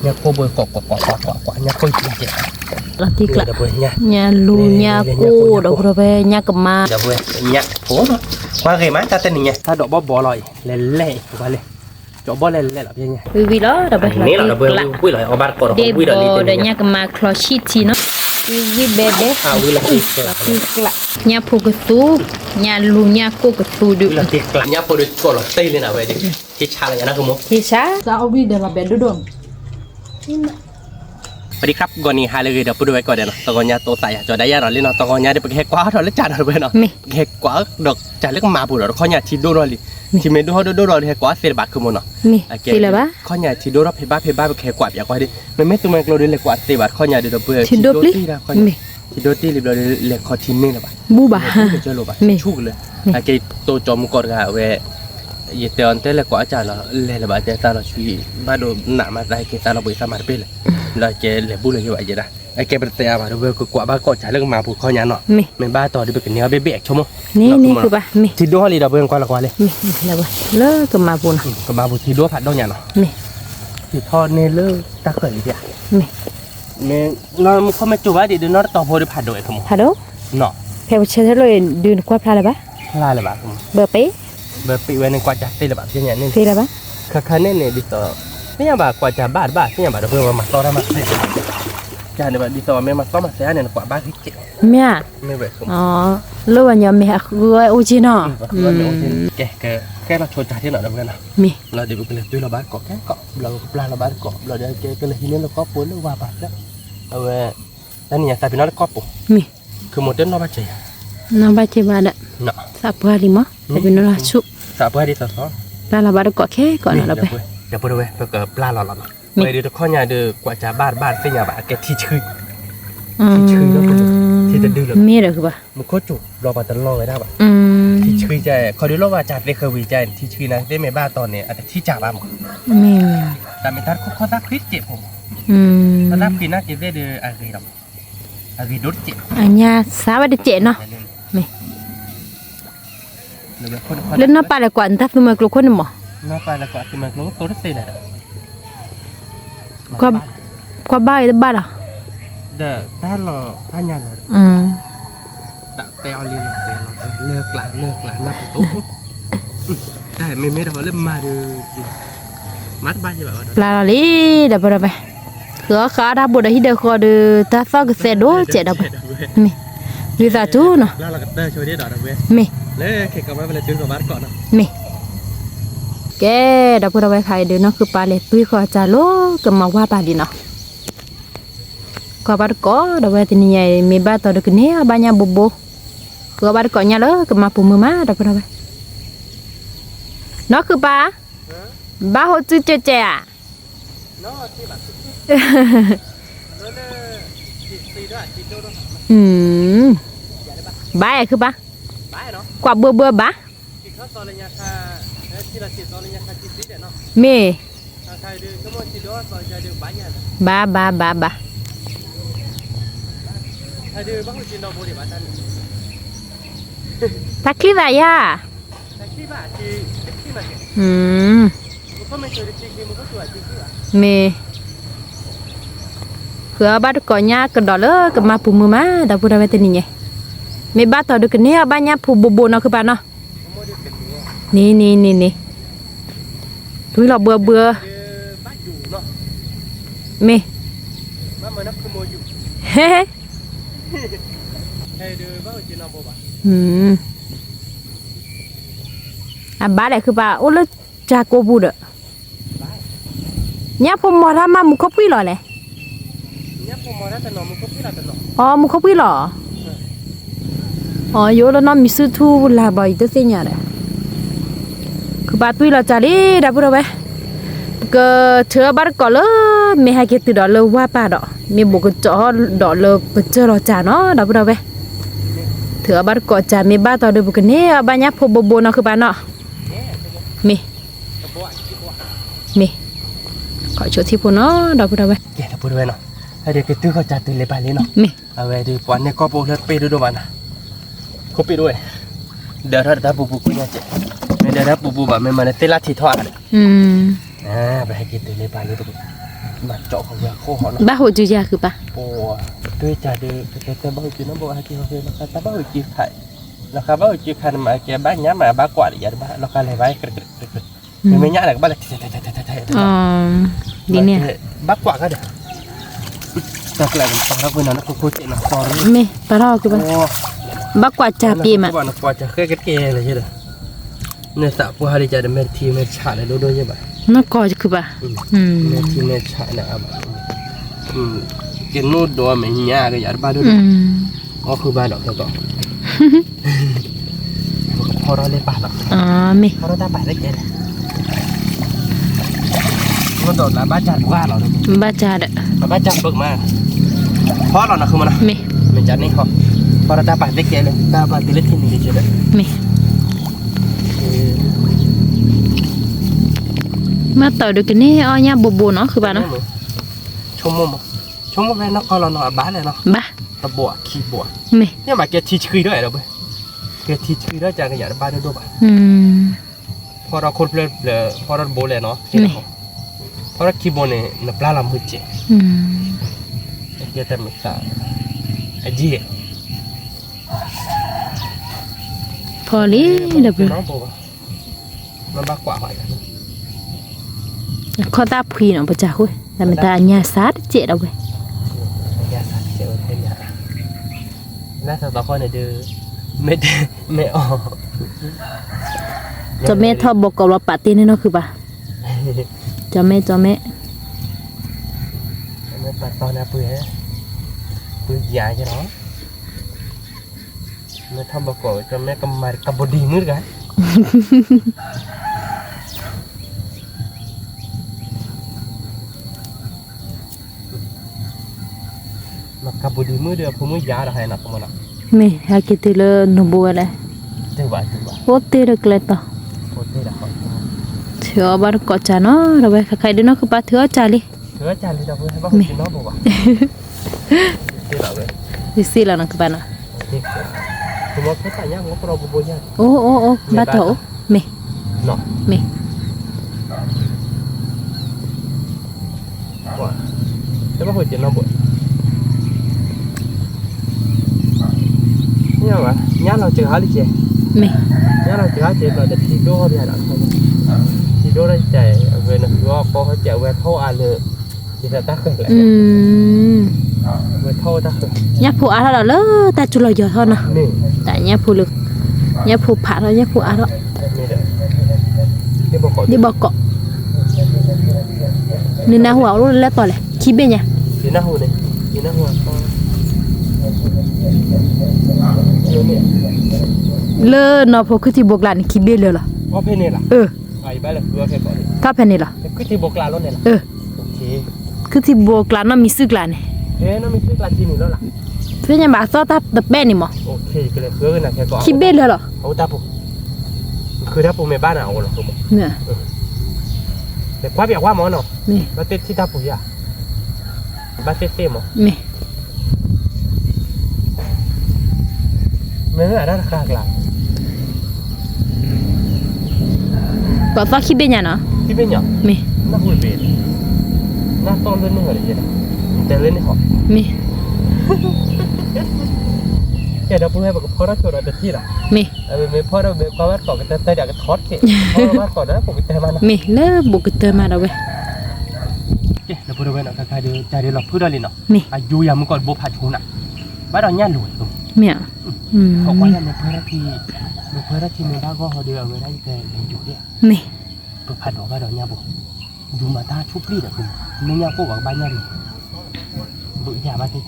nhà cô bơi cọ nhà cô chỉ chết là thịt lạ nhà nhà lu nhà cô đâu rồi về nhà cầm ma đâu về nhà phố đó qua cái má ta tên này ta đổ bò lòi lẹ qua lên chỗ bò lẹ là gì nhá vì đó đâu về là thịt lạ quý lòi ở bar cỏ để bò để nhà cầm ma clochiti nó vì bebe là thịt lạ nhà phụ cái tu nhà lu nhà cô cái tu được là thịt lạ nhà phụ được cỏ là tây lên nào về đi thịt cha là nhà nó không muốn thịt sao sao vì để mà bé đứa đồn สวัสดีครับก่อนนี้หาเลยเดี๋ยวพูดไว้ก่อนเดี๋ยวนะตอนนี้ตัวใส่จอได้ยาหรอเล่นตอนนี้เดี๋ยวไปแค่กว่าเราเล่นจานเราไปเนาะแค่กว่าดอกจานเล็กมาพูดเราข้อนี้ที่ดูเราลิที่เมดูเขาดูเราแค่กว่าเสียบาทคือมันเนาะที่ละบ้าข้อนี้ที่ดูเราเพบ้าไปแค่กว่าอย่างกว่าดิมันไม่ตัวมันเราเล็กกว่าเสียบาทข้อนี้เดี๋ยวเบื่อที่ดูตีนะข้อนี้ที่ดูตีเราเล็กข้อชิ้นนี่ละบ้าบูบ้าเจอโลบ้าชุกเลยไอ้แกตัวจอมก่อนกันเว้ยยี่เตียนเตะเล็กกว่าจานเราเล่นละบ้าแต่ตาเราช่วยบ้าดูหนามาได้แค่ตาเราไปสามารถไปเลยเราแกเล่นบุญเลยอยู่ไอ้เจ้าไอ้แกเป็นเตะมาดูกว่าบ้าก็จ่ายเรื่องมาพูดข้อนี้เนาะไม่บ้าต่อที่เป็นเนื้อเบ๊ะชั่วโมงนี่คือบ้าที่ดูฮอลีเราเบิ่งกว่าละกว่าเลยแล้วบ้าเลิกกับมาพูนกับมาพูที่ดูผัดดองอย่างเนาะที่ทอดเนเลิกตาเขินเลยเนี่ยเราเขาไม่จูบว่าเดี๋ยวน้องต่อพูดผัดด้วยทั้งหมดผัดด้วยเนาะเพื่อเชื่อเลยดูนกว่าพลาเลยบ้าพลาเลยบ้าเบอร์ปีไว้ในกว่าจะตีเลยบ้าเช่นอย่างนี้ตีเลยบ้าข้าเนี่ยดิต่อไม่ยังบ้ากว่าจะบ้าไม่ยังบ้าเพื่อมาต่อได้มาจานเนี่ยดิต่อไม่มาต่อมาเสียเนี่ยกว่าบ้าที่เจ็บไม่เว้ยอ๋อแล้ววันยังไม่หักเลยโอจิเนาะแกเราโชว์จ่าที่ไหนเราเพื่อนนะเราเดี๋ยวไปเลยด้วยเราบ้านเกาะแค่เกาะเราปลาเราบ้านเกาะเราเดี๋ยวแกก็เลยทีนี้เราก็ปูนเราว่าบ้านแล้วเอาไว้แล้วนี่แต่พี่น้องเราก็ปูคือหมดเดินนอกบ้านเจียนอกบ้านเจียบ้านอ่ะสับhari mah tapi nolak supสับhariต่อปลาเราบ้านเกาะแค่ก่อนเราไปเดี๋ยวไปดูไปเกิดปลาเราไปดูข้อใหญ่ดูกว่าจะบ้านเสียบ้านแกที่ชื่อแล้วที่จะดื้อเลยมีอะไรคือป่ะมันโคตรจุรอปาตลอดเลยได้ป่ะที่ชื่อใจคอยดูรอบว่าจัดได้เคยวิจัยที่ชื่อนะได้ไม่บ้าตอนนี้อาจจะที่จ่าบ้ามั้งมีแต่ไม่ทัดข้อซักคริสเจ็บผมถ้าซักคริสน่าจะได้ดูอะไรหรอกอะไรดุดเจ็บอันนี้สาวได้เจ็บเนาะไม่เล่นน้าปลาเลยกว่าถ้าสมัยกลุ่มคนมั้งน้าปลาเลยกว่าสมัยกลุ่มตัวเสียเลยกว่าบ้านอ่ะเด้อถ้าเราพยานแต่เตะอลีเลิกหลานนับตุ๊กได้ไม่ได้เขาเริ่มมาดูมัดบ้านจะแบบว่าปลาลีเดี๋ยวไปคือขาดับบุตรที่เดือดคอดูถ้าฟอกเสร็จด้วยเจ็ดดับมีดูตาจูเนาะแล้วเราก็เตะช่วยได้ดอกดับเว้ยมีเลยเข็กกับมาเวลาจุนกับบ้านก่อนเนาะมีแกดับบุตรไปใครเดี๋ยวเนาะคือปลาเล็กตุ้ยคอจ่าโลกับมาว่าปลาดีเนาะkabar ko dah buat ini ya meba atau dah kini banyak bobo kabar ko nya lo ke mapu mama dah pernah nóคือba ba hỗ trợ cho trẻ à baคือba quả bừa ba mê ba Takli lah ya. Me. Kau baru konya kedala ke mapu mama dah pura betul ni. Me batu ada kena banyak pu bobo nak ke mana? Ni. Tu lah ber. Me. Hehe. Ba lạiคือba ô lơ cha cô bu được nhá phô mò ra mà mu khóc quý lò này nhá phô mò ra tận nọ mu khóc quý là tận nọ mu khóc quý lò vô là nó mi sư thu là bày tới xe nhà nàyคือba tuy là cha đi đã bữa đâu bé cái thưa ba có lơ mẹ hai cái từ đó lơ qua ba đó mẹ bố cái chó đó lơ bữa chơi lo cha nó đã bữa đâu bé thưa ba có cha mẹ ba tao được bữa cái này ba nhá phô bồ nóคือba nọ mi khỏi chỗ thi phụ nó đâu đâu vậy kể là phụ đâu nó hay để cái tưเขาจัดตีเลยไปเลยเนาะเอาไว้ดูวันนี้ก็ปูเลือดไปดูบ้านนะเขาไปด้วยเดี๋ยวถ้าปูคุยเนี่ยเจ๊ไม่เดี๋ยวถ้าปูแบบไม่มาเนี่ยเตล่าที่ทอดไปให้กินตีเลยไปเลยทุกคน มาเจาะของยาโคหอเนาะ บ้าโหจูยาคือปะ โอ้ด้วยจ่าเดือแต่บ้ากินน้ำบ่ฮะที่เขาเคยราคาแต่บ้ากินไข่ราคาบ้ากินไข่มาแกบ้านเนี้ยมาบ้ากว่าอย่างบ้านราคาอะไรไว้กระไม่เงี้ยอะไรบ้านเลย อ๋อดีเนี่ย บ้ากว่าก็เด้อแต่กลายเป็นปลาแล้วคนนั้นก็โคตรเจ๋งนะตอนนี้ ไม่ปลาทอคือปะบ้ากว่าจ่าปีมะ บ้านกว่าจะแค่เกย์เลยใช่ไหมเนี่ยสับผู้หาริจาเดเมทีเมชาเลยดูด้วยใช่ปะ น่ากอคือปะ เมทีเมชาเนี่ยกินนู่นตัวไม่ยากก็อย่าบ้าด้วยอ๋อคือบ้านดอกก็พอเราเลยป่าหรอก อ๋อไม่ พอเราได้ป่าได้แก่มันโดดแล้วบ้าจัดว่าเราเลย บ้าจ่าเด้อ บ้าจัดเบิกมาเพราะเรานะคือมันนะ ไม่ มันจัดนี่เขาพอเราได้ป่าได้แก่เลยได้ป่าตีเล็กที่นี่เฉยเลย ไม่มาต่อดูกันนี่อ๋อเนี่ยบูเนาะคือปะเนาะ ชมมุมเลยนะก็เราหน่อบ้านเลยเนาะ บ้า ตะบัวขี้บัว ไม่ เนี่ยมาเกทีชื่อด้วยเราเว้ยเกทีชื่อด้วยจากอย่างบ้านด้วยป่ะ พอเราคนเพลินพอเราโบเลยเนาะพอเราขี้บัวเนี่ยนับปลาลำหุ่นเจ๋งเกี่ยวกับมิตรไอ้จี พอลีเดี๋ยว น้องบัวมันบ้ากว่าไปกัน ข้อตาพีเนาะประจ่าคุยแต่มันตาเนี่ยซาดเจ๊เราเว้ย ยาสัตว์เจ๋งเป็นยาน่าจะต่อข้อเนี่ยดื้อไม่ออก จะแม่ทอบบอกกับเราปาตีนี่เนาะคือปะจะแม่ ไม่ปัดตอนน่ะเปื่อยยาใช่เนาะไม่ทำบอกก่อนจะแม่กำมากำบดีมืดกันมากำบดีมืดเดียวผมไม่ยาอะไรนะผมนะ ไม่หากิติเลนุบัวเลย เดี๋ยวว่า โอ้ตีระเกล็ดต่อ โคตรได้ละคน เถื่อบารกอจาเนาะเราไปใครดูเนาะคือปะเถื่อจาลิ เธอจานที่เราเพื่อนบ้างกินน้องบอกว่าเดี๋ยวเราเลย ดิสิละเนาะคือปะเนาะ ผมว่าเขาแต่ยังว่าเราบุญยัง โอ้บาโตไม่ เนาะ ไม่ ว่าแต่ว่าหัวใจน้องบุญเนี่ยวะย่าเราเจอหาลิเจ ไม่ ย่าเราเจอหาเจเราจะทีโดเขาเนี่ยหลังเขาทีโดได้ใจเว้ยนะว่าเขาจะเว้ยเท่าอันเลยที่จะตักเลยเว้ยเท่าตักเลย เนี่ยผู้อาเราเลยแต่จุลอยอเท่านะ นี่ แต่เนี่ยผู้ลึกเนี่ยผู้ผาเราเนี่ยผู้อาเรา นี่เด้อนี่บอกเขา ดิบอกเกาะนี่นะหัวรู้แล้วต่อเลยคิดเป็นยัง ยีน่าหัวเนี่ยยีน่าหัวก็เนี่ย เลอเนาะพอคือที่บอกลานคิดเป็นเลยล่ะ ว่าเพนนี่ล่ะไปบ้านเลยคือว่าแค่ก่อน ถ้าแผ่นนี่ล่ะ คือที่บอกลาแล้วเนี่ยล่ะโอเค คือที่บอกลานเนาะมีซึกลานนี่ น้องมีชื่อกลาจีนี่แล้วล่ะ เพื่อนยังมาซอตาตะแป้นี่หมอ โอเคก็เลยเพื่อนนะแค่ก่อน คิดเป็นเลยเหรอ เอาตาปุ๊คือถ้าปุ๊ในบ้านเอาหรอปุ๊ เนี่ย แต่ความอยากว่าหมอเนาะ นี่ บ้านเต้ที่ตาปุ๊ยอ่ะบ้านเต้หมอ นี่ เมื่อไหร่ราคากลาง บอกซอคิดเป็นยังเนาะ ที่เป็นอย่าง นี่ น่าหุ่นเบนน่าต้อนเล่นนึงอะไรอย่างเงี้ยแต่เล่นในหอ นี่ แกเราพูดให้บอกพ่อเราโจทย์เราที่ละ นี่ ไม่พ่อเราไม่ความว่าก่อนก็แต่อยากจะทอดเกะพ่อว่าก่อนนะผมก็ใจมันนะ นี่เลิกบุกเตอมาเราเว้ย เกะเราพูดเอาไว้นะใครๆเดี๋ยวใจเดี๋ยวเราพูดได้เลยเนาะ นี่ อายุยังมันก่อนโบผัดชูน่ะบ้านเราเนี่ยรวยตรง เนี่ย เขาว่าเนี่ยเพื่อนที่เพื่อนที่ในบ้านก็เขาเดียวไม่ได้แต่อยู่เนี่ย นี่ เปิดผัดดอกบ้านเราเนี่ยบอกดูมาตาชุบลีดอะคุณไม่เนี่ยพวกบ้านเนี่ยบุญยาบ้านเต้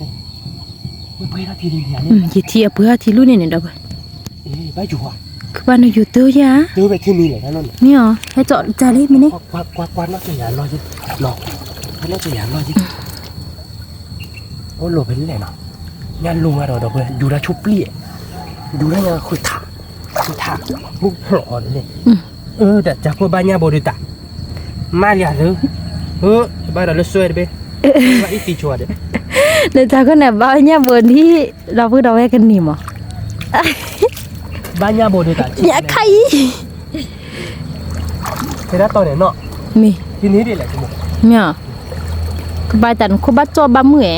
เพื่อนที่เดียวเนี่ย ยี่เทียเพื่อที่รู้เนี่ยเราเว้ย บ้านอยู่อ่ะ คือบ้านเราอยู่เตอยา เจอไปที่นี่เลยนะนั่น นี่อ๋อให้จอดจารีมินี่ กวาดน่าจะหยาลอยจิหลอกน่าจะหยาลอยจิโอ้โหเป็นไรเนาะงานลุงอะเราเพื่อนดูแลชุบลีดูแลยังคุยถามมุกหล่อเลยแต่จากพวกบ้านเนี่ยบริตามาเรียนเลยบ้านเราเลยสวยเลยว่าอีตีชัวเด้ เดี๋ยวจากคนไหนบ้านเนี่ยบนที่เราพูดเอาไว้กันนี่มั้ง บ้านเนี่ยบริตา อย่าใคร คือถ้าตอนเนี่ยเนาะ มี ที่นี้ดีแหละคุณ เนี่ย คือบาตันคุบัดจอบามือ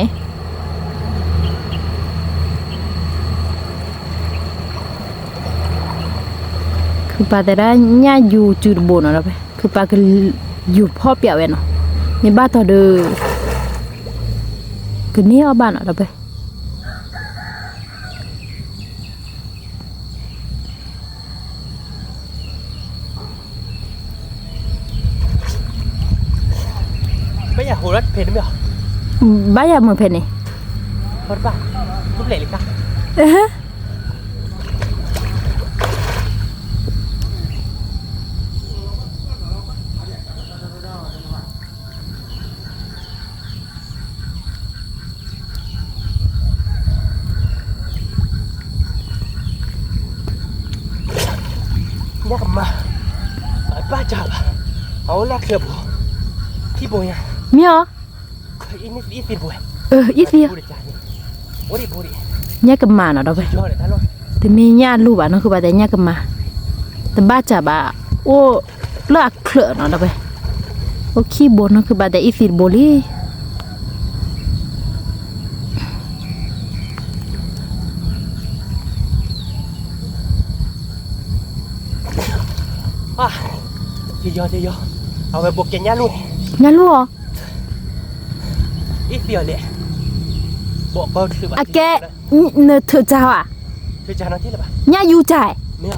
คือบาแต่ได้ญาอยู่จุดบนเนาะไปคือบาก็อยู่พ่อเปียเว้เนาะมีบ้านต่อเด้อคือนี่เอาบ้านเนาะไปไม่อยากหัวรถเพลินไหมหรอ บ้านอยากมือเพนนี่ รถป่ะรถเหล็กเลยค่ะ nhắc mà ba chào áo lắc hiệp khi bồi à มีเหรอ ít tiền bồi อีเสีย bồi để trả nhỉ bồi đi ญากับมาเนาะไป cho để ta luôn แต่มีญาลูกอ่ะเนาะคือบาแต่ญากับมาแต่บ้าจับอ่ะโอ้เลิกเคลอะเนาะไปโอ้ขี้บ่นเนาะคือบาแต่อีสิบ่ลี à thì giờเอาไปบุกแกย่าลูก ญาลูกเหรอ ít tiền lệ bộ bao sự อะแกเนเธอเจ้าอ่ะ thì trả nó thế là bà ญาอยู่จ่าย mẹ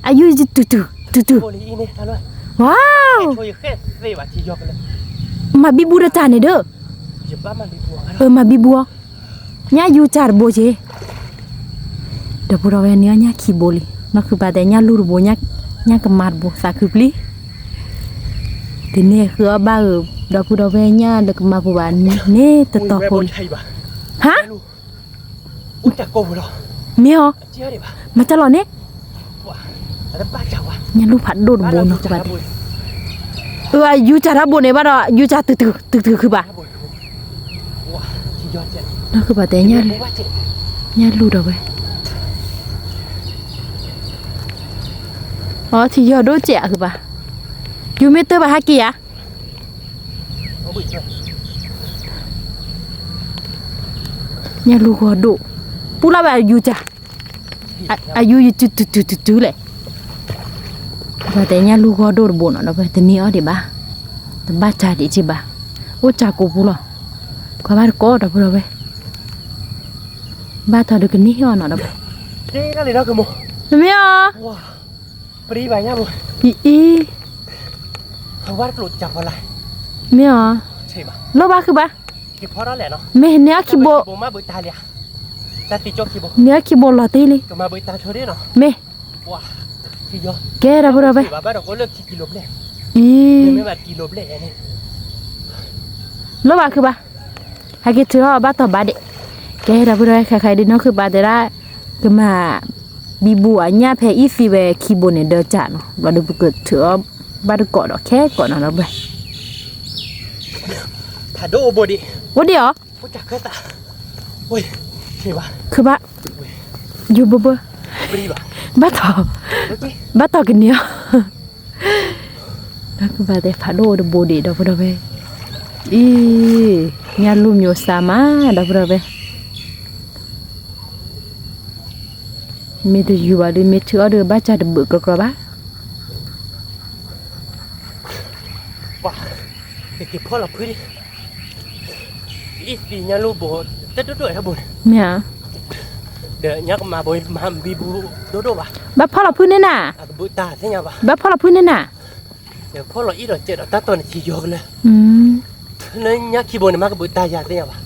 อายุจะตุ bồi đi này ta luôn ว้าว thôi khét gì bà thì giờ cái này มาบิบูดาจานี่เด้อ giờ ba mà đi buồn มาบิบัวญาอยู่จ่าบ่เจเดี๋ยวพวกเราเนี่ยญาขี้บ่ลีเนาะคือบาแต่ญาลูกบ่ญากำมาดบ่ซาคือปลีทีนี้คือบ้าเดี๋ยวพวกเราเนี่ยเด็กมาผู้บ้านนี่ตะตอพล hay bà ฮะ út chả cô rồi มีเหรอ chia đi bà มาจะหรอเนี่ย là ba chào à ญาลูกผัดโดด ba บ่ là เนาะ chả บาด bồi อยู่จ่าบ่เนี่ยบ่ดอกอยู่จ่าตึกคือบ่า bồi wow thì giờ chuyện เนาะคือบาแต่ญา bố ba chị ญาลูกดอกไปอ๋อที่ยอดโดเจ๋คือบ่าอยู่เมเตอร์บ่ฮักกี้อ่ะ nó bị chơi ญาลูกก็ดุปุระแบบอยู่จ้ะอายุอยู่จุเลยว่าแต่ญาลูกก็โดดบ่นเนาะไปแต่มีอ๋อดิบ่าแต่บ้าจ่าดิจิบ่าโอ้จ่ากูปุระก็บ้าก็ดอกปุระไปบ้าทอดกันนี่อ๋อเนาะไป thế cái này nó cơ mồ มีอ๋อ wow đi bài nha bồi อี không bắt lụt chặt vào lại มีอ๋อ chị mà โลบ้าคือบ่า kịp phó đó lẻ nó แม่เนี้ยคิโบ bố má bơi ta lẻ ta tí cho kịp bố เนี้ยคิโบลอตีลิ cơ mà bơi ta thôi đấy nó แม่ wow thì giờ แกดอกปุระไป bà bắt đầu có lực kilo lẻ อี mấy bạn kilo lẻ này โลบ้าคือบ่าหากิถือบ้าต่อบ้าเด็กแกดอกปุระใครๆดิเนาะคือบ้าแต่ละก็มาบีบัวญาเพอีฟีเวคีโบเนี่ยเดอจ่าเนาะบ่ได้เกิดถือบ่ได้กอดอกแค่กอดเนาะไป thả đô bồi đi ว่าเดี๋ยว ôi chặt cái ta ôi thì bà คือบ่อยู่บ่ đi bà บ้าต่อ ok บ้าต่อกันเนี่ยแล้วคือบ่แต่ฟาโดดบ่ดีดอกบ่ได้ไปอีญาลุมโยซามาดอกบ่ได้ไปมีแต่อยู่บ่ได้มีเถือเด้อบ้าจ่าดเบิกกระบ้า wow để kịp phó là phơi đi ít gì nha lu bố tất đôi hả bồi แม่ để nhắc mà bồi mà bị bù đô bà บ้าพ่อเราพื้นนี่น่ะ à bự ta thế nhau bà บ้าพ่อเราพื้นนี่น่ะ để phó là ít rồi chết rồi ta toàn chỉ vô lên อืม nên nhắc khi bồi này mà cái bự ta già thế nhau bà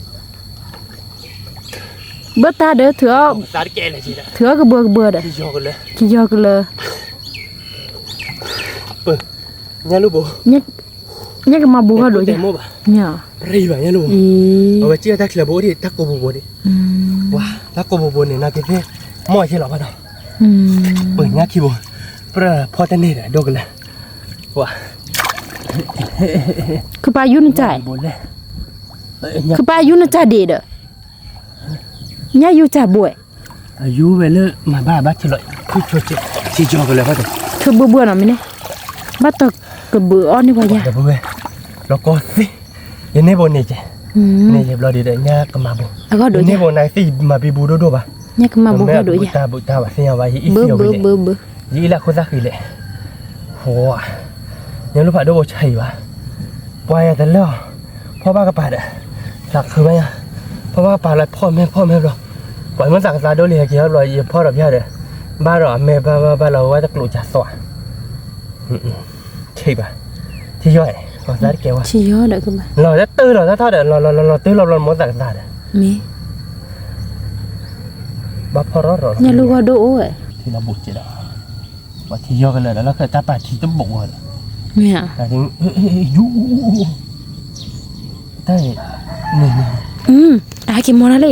เบิดตาเด้อเถือ ta đi kẹ là gì đó เถือก็เบื่อเด้อ chỉ vô lên ขี้ยอกันเลย bự nha lu bố เนี่ยก็มาบัวโดย để mua bà เนี่ย ri bà nha lu อี ở chia ta là bố đi ta cô bố đi อืม wow ta cô bố này là cái thế mọi chuyện là bắt đầu อืม bự nhắc khi bố phó tên này là đâu cái này wow คือปลายุ่นใจ bố này คือปลายุ่นใจดีเด้อเนี่ยอยู่ใจบ่วย อายุเวลมาบ้าบ้าที่เลยคือช่วยที่จอกันเลยว่าแต่ เธอเบื่อหน่อยมั้ยเนี่ยบ้าตกก็เบื่ออ้อนนี่ว่าอย่า เดี๋ยวเว้ยแล้วก็สิ ยันนี่บนนี่เจ Hmm. นี่เจ็บเราดีเด้เนี่ยก็มาบุ Aku do นี่ je. บนไหนสิมาปีบูดูป่ะ Nya ke mabuk do je. บุตาว่าเสียว่าอี Ber เสียวไป ber เลย ber ber. ยี่ละคนสักทีเลยโหยังรู้ป่ะดูบ่ใช่วะปล่อยแต่แล้วพ่อบ้ากระปาดอ่ะสักคือไหมอ่ะพ่อบ้ากระปาดแล้วพ่อแม่หรอปล่อยมันสักซาโดเลยกี่ครับรอยพ่อเราพี่เด้อบ้านเราแม่บ้านเราว่าจะกลุ่มจัดสวะใช่ป่ะที่ย่อยก็ได้เกี่ยวว่า Chi yo dak ke ba. เราจะตื้อเราจะทอดเราตื้อเราหมดสักซาเด้อ Me. บ้าพ่อรอด Nya lu ga do oi. ที่เราบุกจีละว่าที่ย่อกันเลยแล้วเคยตาปาที่ต้องบุกเลย Me ah. แต่ถึงยูได้นี่ Aki mona le.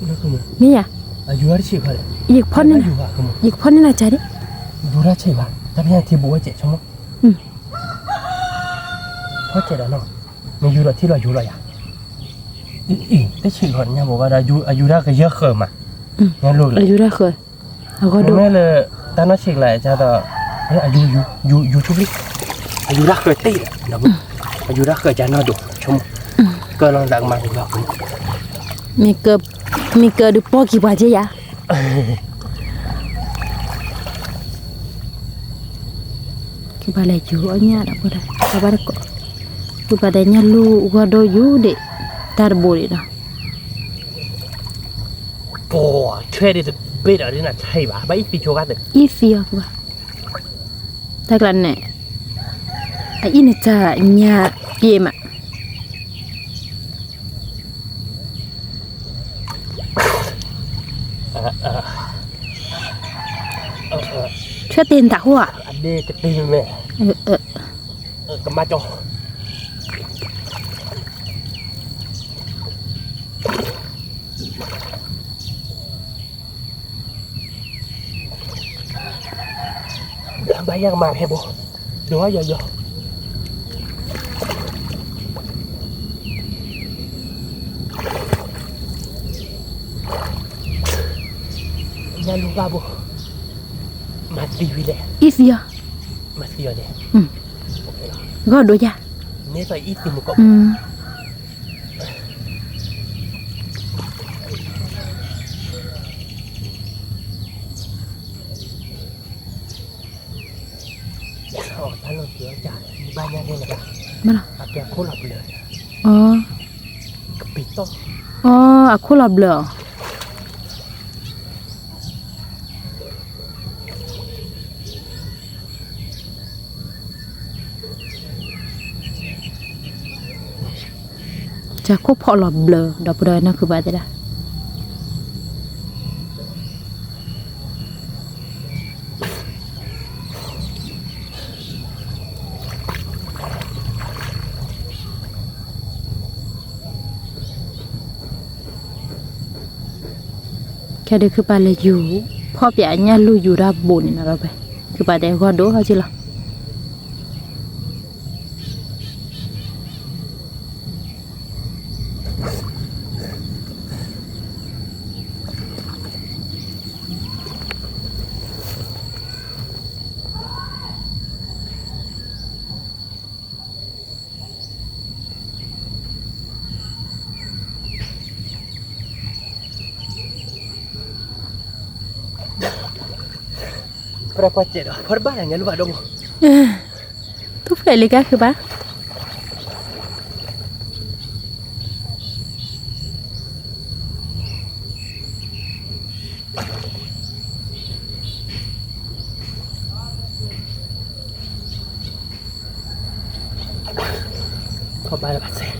นี่คือ Me ya. อายุอะไรชิบะเลย Yik pon ni อา na. ยุอะคือ Yik pon ni na cari. ดูแลชิบะแต่พี่ที่บัวเจ็ดชั่วโมงเพราะเจ็ดแล้วเนาะมีอยู่ที่เราอยู่เลยอ่ะแต่ชิบะเนี่ยบอกว่าอายุได้ก็เยอะเกินมางั้นรู้เลย Ayu dah ke. Aku do. แม่เลยตอนนั้นชิบเลยจะต่ออายุทุกทีอายุได้เคยตีเดี๋ยวอายุได้เคยจะน่าดูชั่วโมงก็ลองดังมาอีกรอบ Mi ke de poki ba je ya. Ke balai ju nya dak ko dah. Sabar ko. Ku padanya lu ga do yu de. Tar bori dah. โอ้ช่วยได้เบ็ดอะไรนะใช่ป่ะไม่ปีโชกันเลย Isi aku ba. Taklan ne. Ini ta nya pie mak. Chưa tiền tao à? อันนี้จะตีแม่ก็มาจอทำไมยังมาแค่บุดูว่าเยอะๆยังรู้ป่ะบุมาตีวิเลย Isi ya. มาตีอะไร Gak do ya. นี่ใส่อีติมก็ ท่านเราเสียจ่ายมีบ้านยังไงนะครับ Mana? อาแกโคตรหลับเลย Oh. ปิดต้อง Oh, aku lah blur. Aku pok lah blur. Dah pernah nak ke baca dah. Kada kepala you, pop ya nya lu you rabun ni nak apa? Kepada aku do aja lah. Berapa cek dah? Perbananya lupa dong. Tu phải lấy cái ba. Kau balik pasal.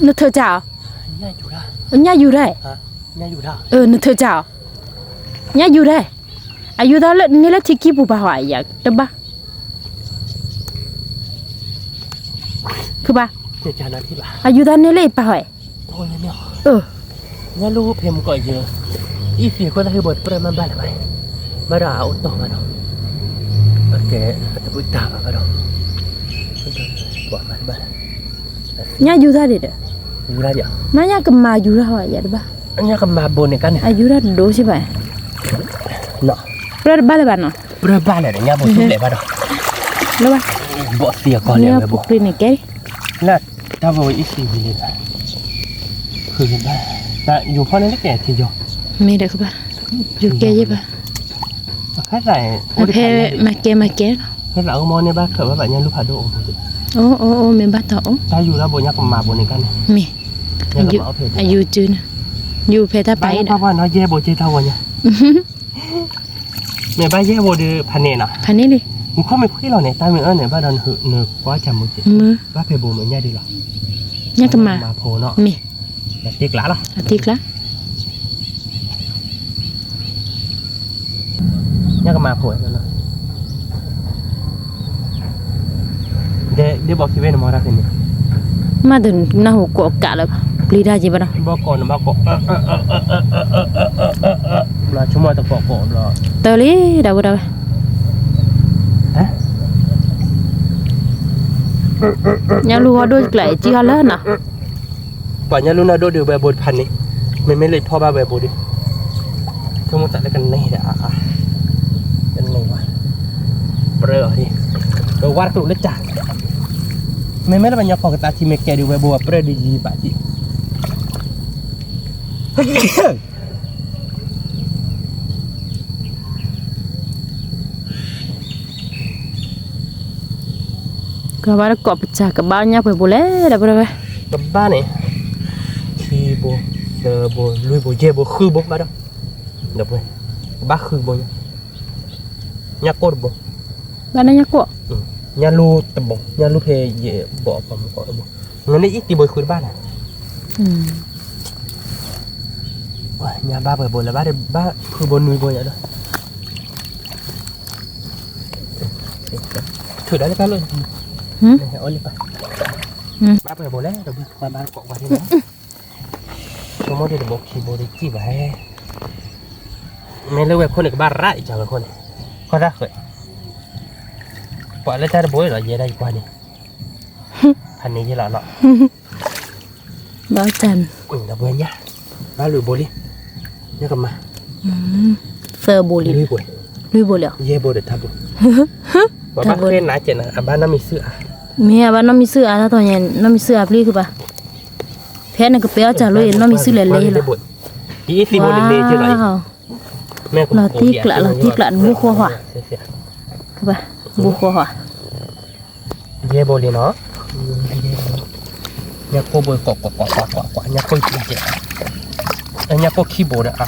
Nó thơ chào. Nhà chủ ra. Nhà dù đây. Hả? Nhà chủ ra. Nó thơ chào. Nhà dù đây. À dù đó là nên là chỉ kịp bà hỏi vậy, được ba. Cứ ba. Để trả lại thì bà. À dù đó nên là bà hỏi. Thôi nha nhỏ. Nhà lu phèm gọi giờ. Ý phía con ta hơi bật bật mà balik mày. Mà đã ổn tổ mà nó. Ok, ta bụi tạm mà đâu. Bỏ mà balik. Nhà dù ra đi đó. Dù ra gì ạ? Nó nhà cầm mà dù ra hỏi vậy, được ba. Nhà cầm mà bồn này căn này. À dù ra đồ chứ vậy. เนาะ เปิดบ้านเลยบ้านเนาะ เรือบ้านเนี่ยเนี่ยบ่ทุบเลยบ้านเนาะ แล้วบ้าน บ่เสียก่อน เนี่ เลย ย ปุ บ่ กคลินิกแก แล้วถ้าบ่อีก4วิเลยคือกันบ้านแต่อยู่พ่อนั่นแก่ทีเดียว ไม่ได้คือบ้านอยู่แกยี่บ้าน ค่าใส่ เพมาแกเนาะ ค่าใส่เอามอเนี่ยบ้านเขินว่าแบบยังลูกผาโดอง โอ้โอ้โอ้เมบ้านต่อ ถ้าอยู่แล้วบ่ยักมาบ่นี่กัน มี ยังก็เอาเพจ อายุจืนอยู่เพถ้าไป เพราะว่าน้อยแย่บ่เจเท่าวันเนี่ยแม่บ้านแย่บ่ดื้อพันเนี่ยนะ พันนี้ดิ มึงเข้าไม่คุยเราเนี่ยตาเมื่อเนี่ยบ้านดันหือเนื้อกว่าจำมึงจิ มือ บ้านเพจบ่เหมือนแย่ดีหรอ เนี่ยก็มา โพเนาะ มี แต่เด็กละหรอ อาทิตย์ละ เนี่ยก็มาโพแล้วเนาะเดี๋ยวบอกชีวิตมอรักเนี่ย มาถึงหน้าหัวกอกะแล้วปลีได้จีบ้าน บอกก่อนบอกก่อนเราชั่วโมงตะกอกก่อนรอ เตอลี่ดาวดาว ฮะ nhà lu hoa đôi lại chi hoa lớn à ป่านนี้ลูน่าโดดูแบบบทพันนี้ไม่เลยพ่อบ้าแบบบทดิทั้งหมดแต่ละกันนี่เด้อเป็นไงวะเบลอดิเราวาดรูปแล้วจัดไม่ได้บรรยากาศของตาที่เมกแกดูแบบบัวเปรดีจีบะจี cái bà nó cọp chả cái bao nhiêu phải bù lé đã bù đây กับบ้านนี่ชีโบเจอโบลุยโบเจโบคือโบบ้าดเดี๋ยวไปบ้าคือโบยักษ์กดโบ bà nó nhắc của ยาลูตะบงยาลูเพยเย่บอกผมก่อนบ่งั้นนี่อีกตีบอยคุยบ้านอ่ะว่ายาบ้าบ่อยแล้วบ้าเด้บ้าคือบนนุยบ่อยอ่ะเด้อถือได้กันเลยเอาเลยไปบ้าบ่อยแล้วเดี๋ยวบ้าเกาะไว้ที่นั่นตัวมอเดลบอกคีย์บอร์ดจีบไว้ไม่เลือกคนอีกบ้าระอีกจังเลยคนก็รักเลยปล่อยแล้วจะบ่อยหรอเย่ได้กว่านี่พันนี้ยี่หล่อเนาะ bao trần อุ่นตะเบียนยะบ้าหรือโบลี่เนี่ยกันมา sờ bù lì ลุยบ่อย lui bù liệu เย่โบเด็ดทับบ่ว่าบ้าเล่นหนาเจนนะบ้านน้ำมีเสื้อ mẹ bà nó mi sữa à thôi nhỉ nó mi sữa pli cứ bà phép này cái béo trả lời nó mi sữa lẻ lẻ là ยี่สิบโบเล่เล่ชื่ออะไรแม่กู là tiếc lạ mua khoa hỏa cứ bà mua khoa hỏa เย่โบเล่เนาะเนี่ยโคโบยเกาะเนี่ยโคขี้เจ็บเนี่ยโคขี้โบดอ่ะ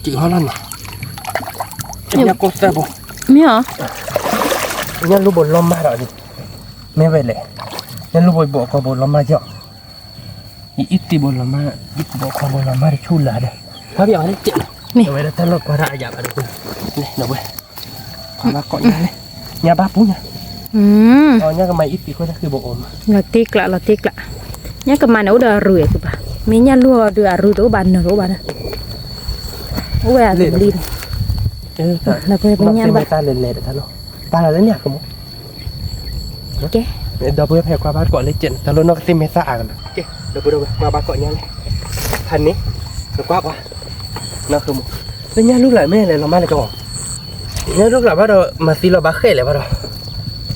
จีเขาลั่นเนี่ยโคเซโบ mẹ hả เนี่ยลูกบอลล้มมาหรอดิไม่ไปเลยเนี่ยลูกบอลบอกบอลล้มมาเยอะอีตีบอลล้มมาอีตีบอกบอลล้มมาได้ชูหลาเด้อพาพี่เอาเนี่ยเจ็บเดี๋ยวไว้แล้วถ้าเราก็ได้อยากอะไรกูเนี่ยเดี๋ยวไปพามาเกาะเนี่ยเลยเนี่ยบ้าปุ๊บเนี่ยอ๋อเนี่ยก็ไม่อีตีเขาจะคือบอกอม là tiếc lạ nhá cái màn ấu đờ rưỡi cứ bà mấy nhà lúa đờ rưỡi tố bàn nở tố bàn ôi à dùng lin là quay với nhà bà ta lên lệ để ta lo bà là đến nhà không ok đâu bây giờ qua bát gọi lấy chuyện ta luôn nó tìm mấy xa à ok đâu bây giờ qua bát gọi nhau này thành ní nó quá quá nó không lên nhà lúc lại mấy này nó mai lại cho nhà lúc lại bắt đầu mà xí là bác khể lại bắt đầu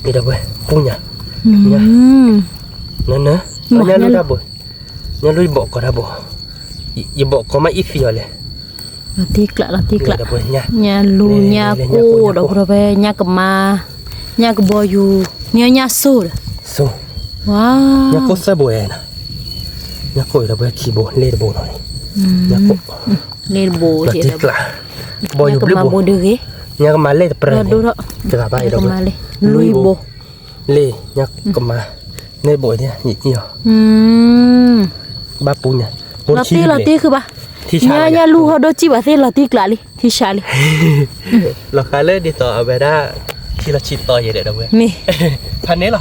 đi đâu bây cung nhà nữa nhà lúc đã bồi nhà lúc bộ có đã bồi bộ có mấy ít xí rồi là tiếc lạ nhà lu nhà cô đâu rồi về nhà cầm ma nhà cầm bò yu nhà sô wow nhà cô sẽ bồi nè nhà cô là bồi khi bồi lên bồi rồi nhà cô lên bò thì là bồi yu cầm bò được ghế nhà cầm ma lên tập rồi đó từ cả bài đâu lui bò lên nhà cầm ma lên bồi nha nhịn nhiều ba pu nha là tiếcคือปะnhà lu họ đôi chi bà thế là tiếc lại đi thì sao đi เราขายเลยดีต่อเอาไปได้ที่เราชิดต่ออย่างเดียวเว้ย mi พันนี้หรอ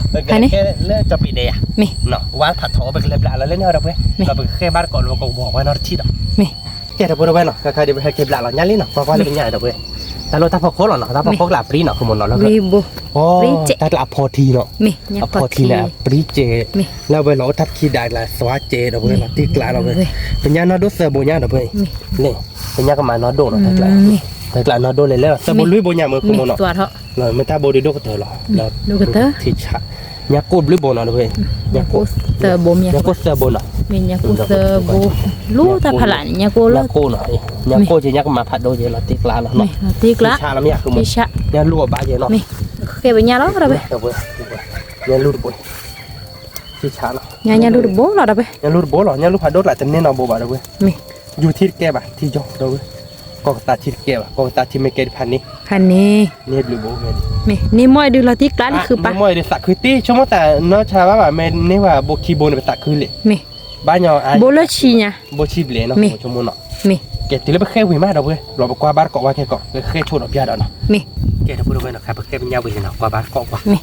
แค่เล่นจะปีเดีย mi เนาะว่าถัดถอไปเก็บหลานแล้วเล่นเอาเว้ยเราไปแค่บ้านก่อนเราก็บอกว่าเราที่ดอก mi แกเดี๋ยวพูดเอาไว้เนาะใครเดี๋ยวไปเก็บหลานเราย่าลิ้นเนาะเพราะว่าเล่นใหญ่เว้ย แต่เราถ้าพอโคหรอเนาะถ้าพอโคหลับปรีเนาะคือหมดเนาะแล้วก็ vi bo โอ้แต่ละพอทีเนาะ mi nya พอทีเนี่ยปรีเจแล้วไปเราทัดขี้ได้ละสวาเจเราเว้ยเราตีกลาเราเว้ยเป็นยาเนาะดูเสือโบยาเราเว้ยนี่เป็นยาก็มาเนาะโดเนาะแต่กลาเนาะโดเลยแล้วแต่บนลุยโบยามือคือหมดเนาะ tua tho เราไม่ถ้าโบดีโดก็เถอะหรอเรา ดูกระเตอ ที่ชะยากูบลุยโบเนาะเว้ยยากู tờ bo mi ยากูเสือโบเนาะ mi nya ku tờ bo lu ta phala nya ku ยา lo กูเนาะยากูจะยาก็มาผัดโดเยเราตีกลาเรา mi เนาะ ti kla ชาเราไม่อยากคือหมด ti sha ยาลูกบ้าเยอะเนาะ mi ke ba nya lo ra be เว้ยยาลูกบ่ที่ชาเนาะ nya lu bo lo ra be ยาลูกบ่หรอยาลูกผัดโดหลายจำเนี่ยเนาะโบบ่าเว้ย mi อยู่ที่แกบ่ะที่ยกเราก็ตาที่แกบ่ะก็ตาที่ไม่แกพันนี้ phan ni เนี่ยหรือโบเงิน mi ni moi du la ti kla niคือปะ มวยเดสักคือตีชั่วโมงแต่เนาะชาว่าแบบแม่นี่ว่าโบคีโบนไปสักคือเลย mi บ้านยอไอ bo lo chi nya โบชีบเลยเนาะชั่วโมงเนาะ mi แกตีเลยไปแค่วิ่งมาเราเว้ยเราไปกว่าบ้านเกาะว่าแค่เกาะแค่ชนออกยาดเนาะ mi แกถ้าพูดไปเนาะครับแกเป็นยาวิ่งเนาะกว่าบ้านเกาะกว่า mi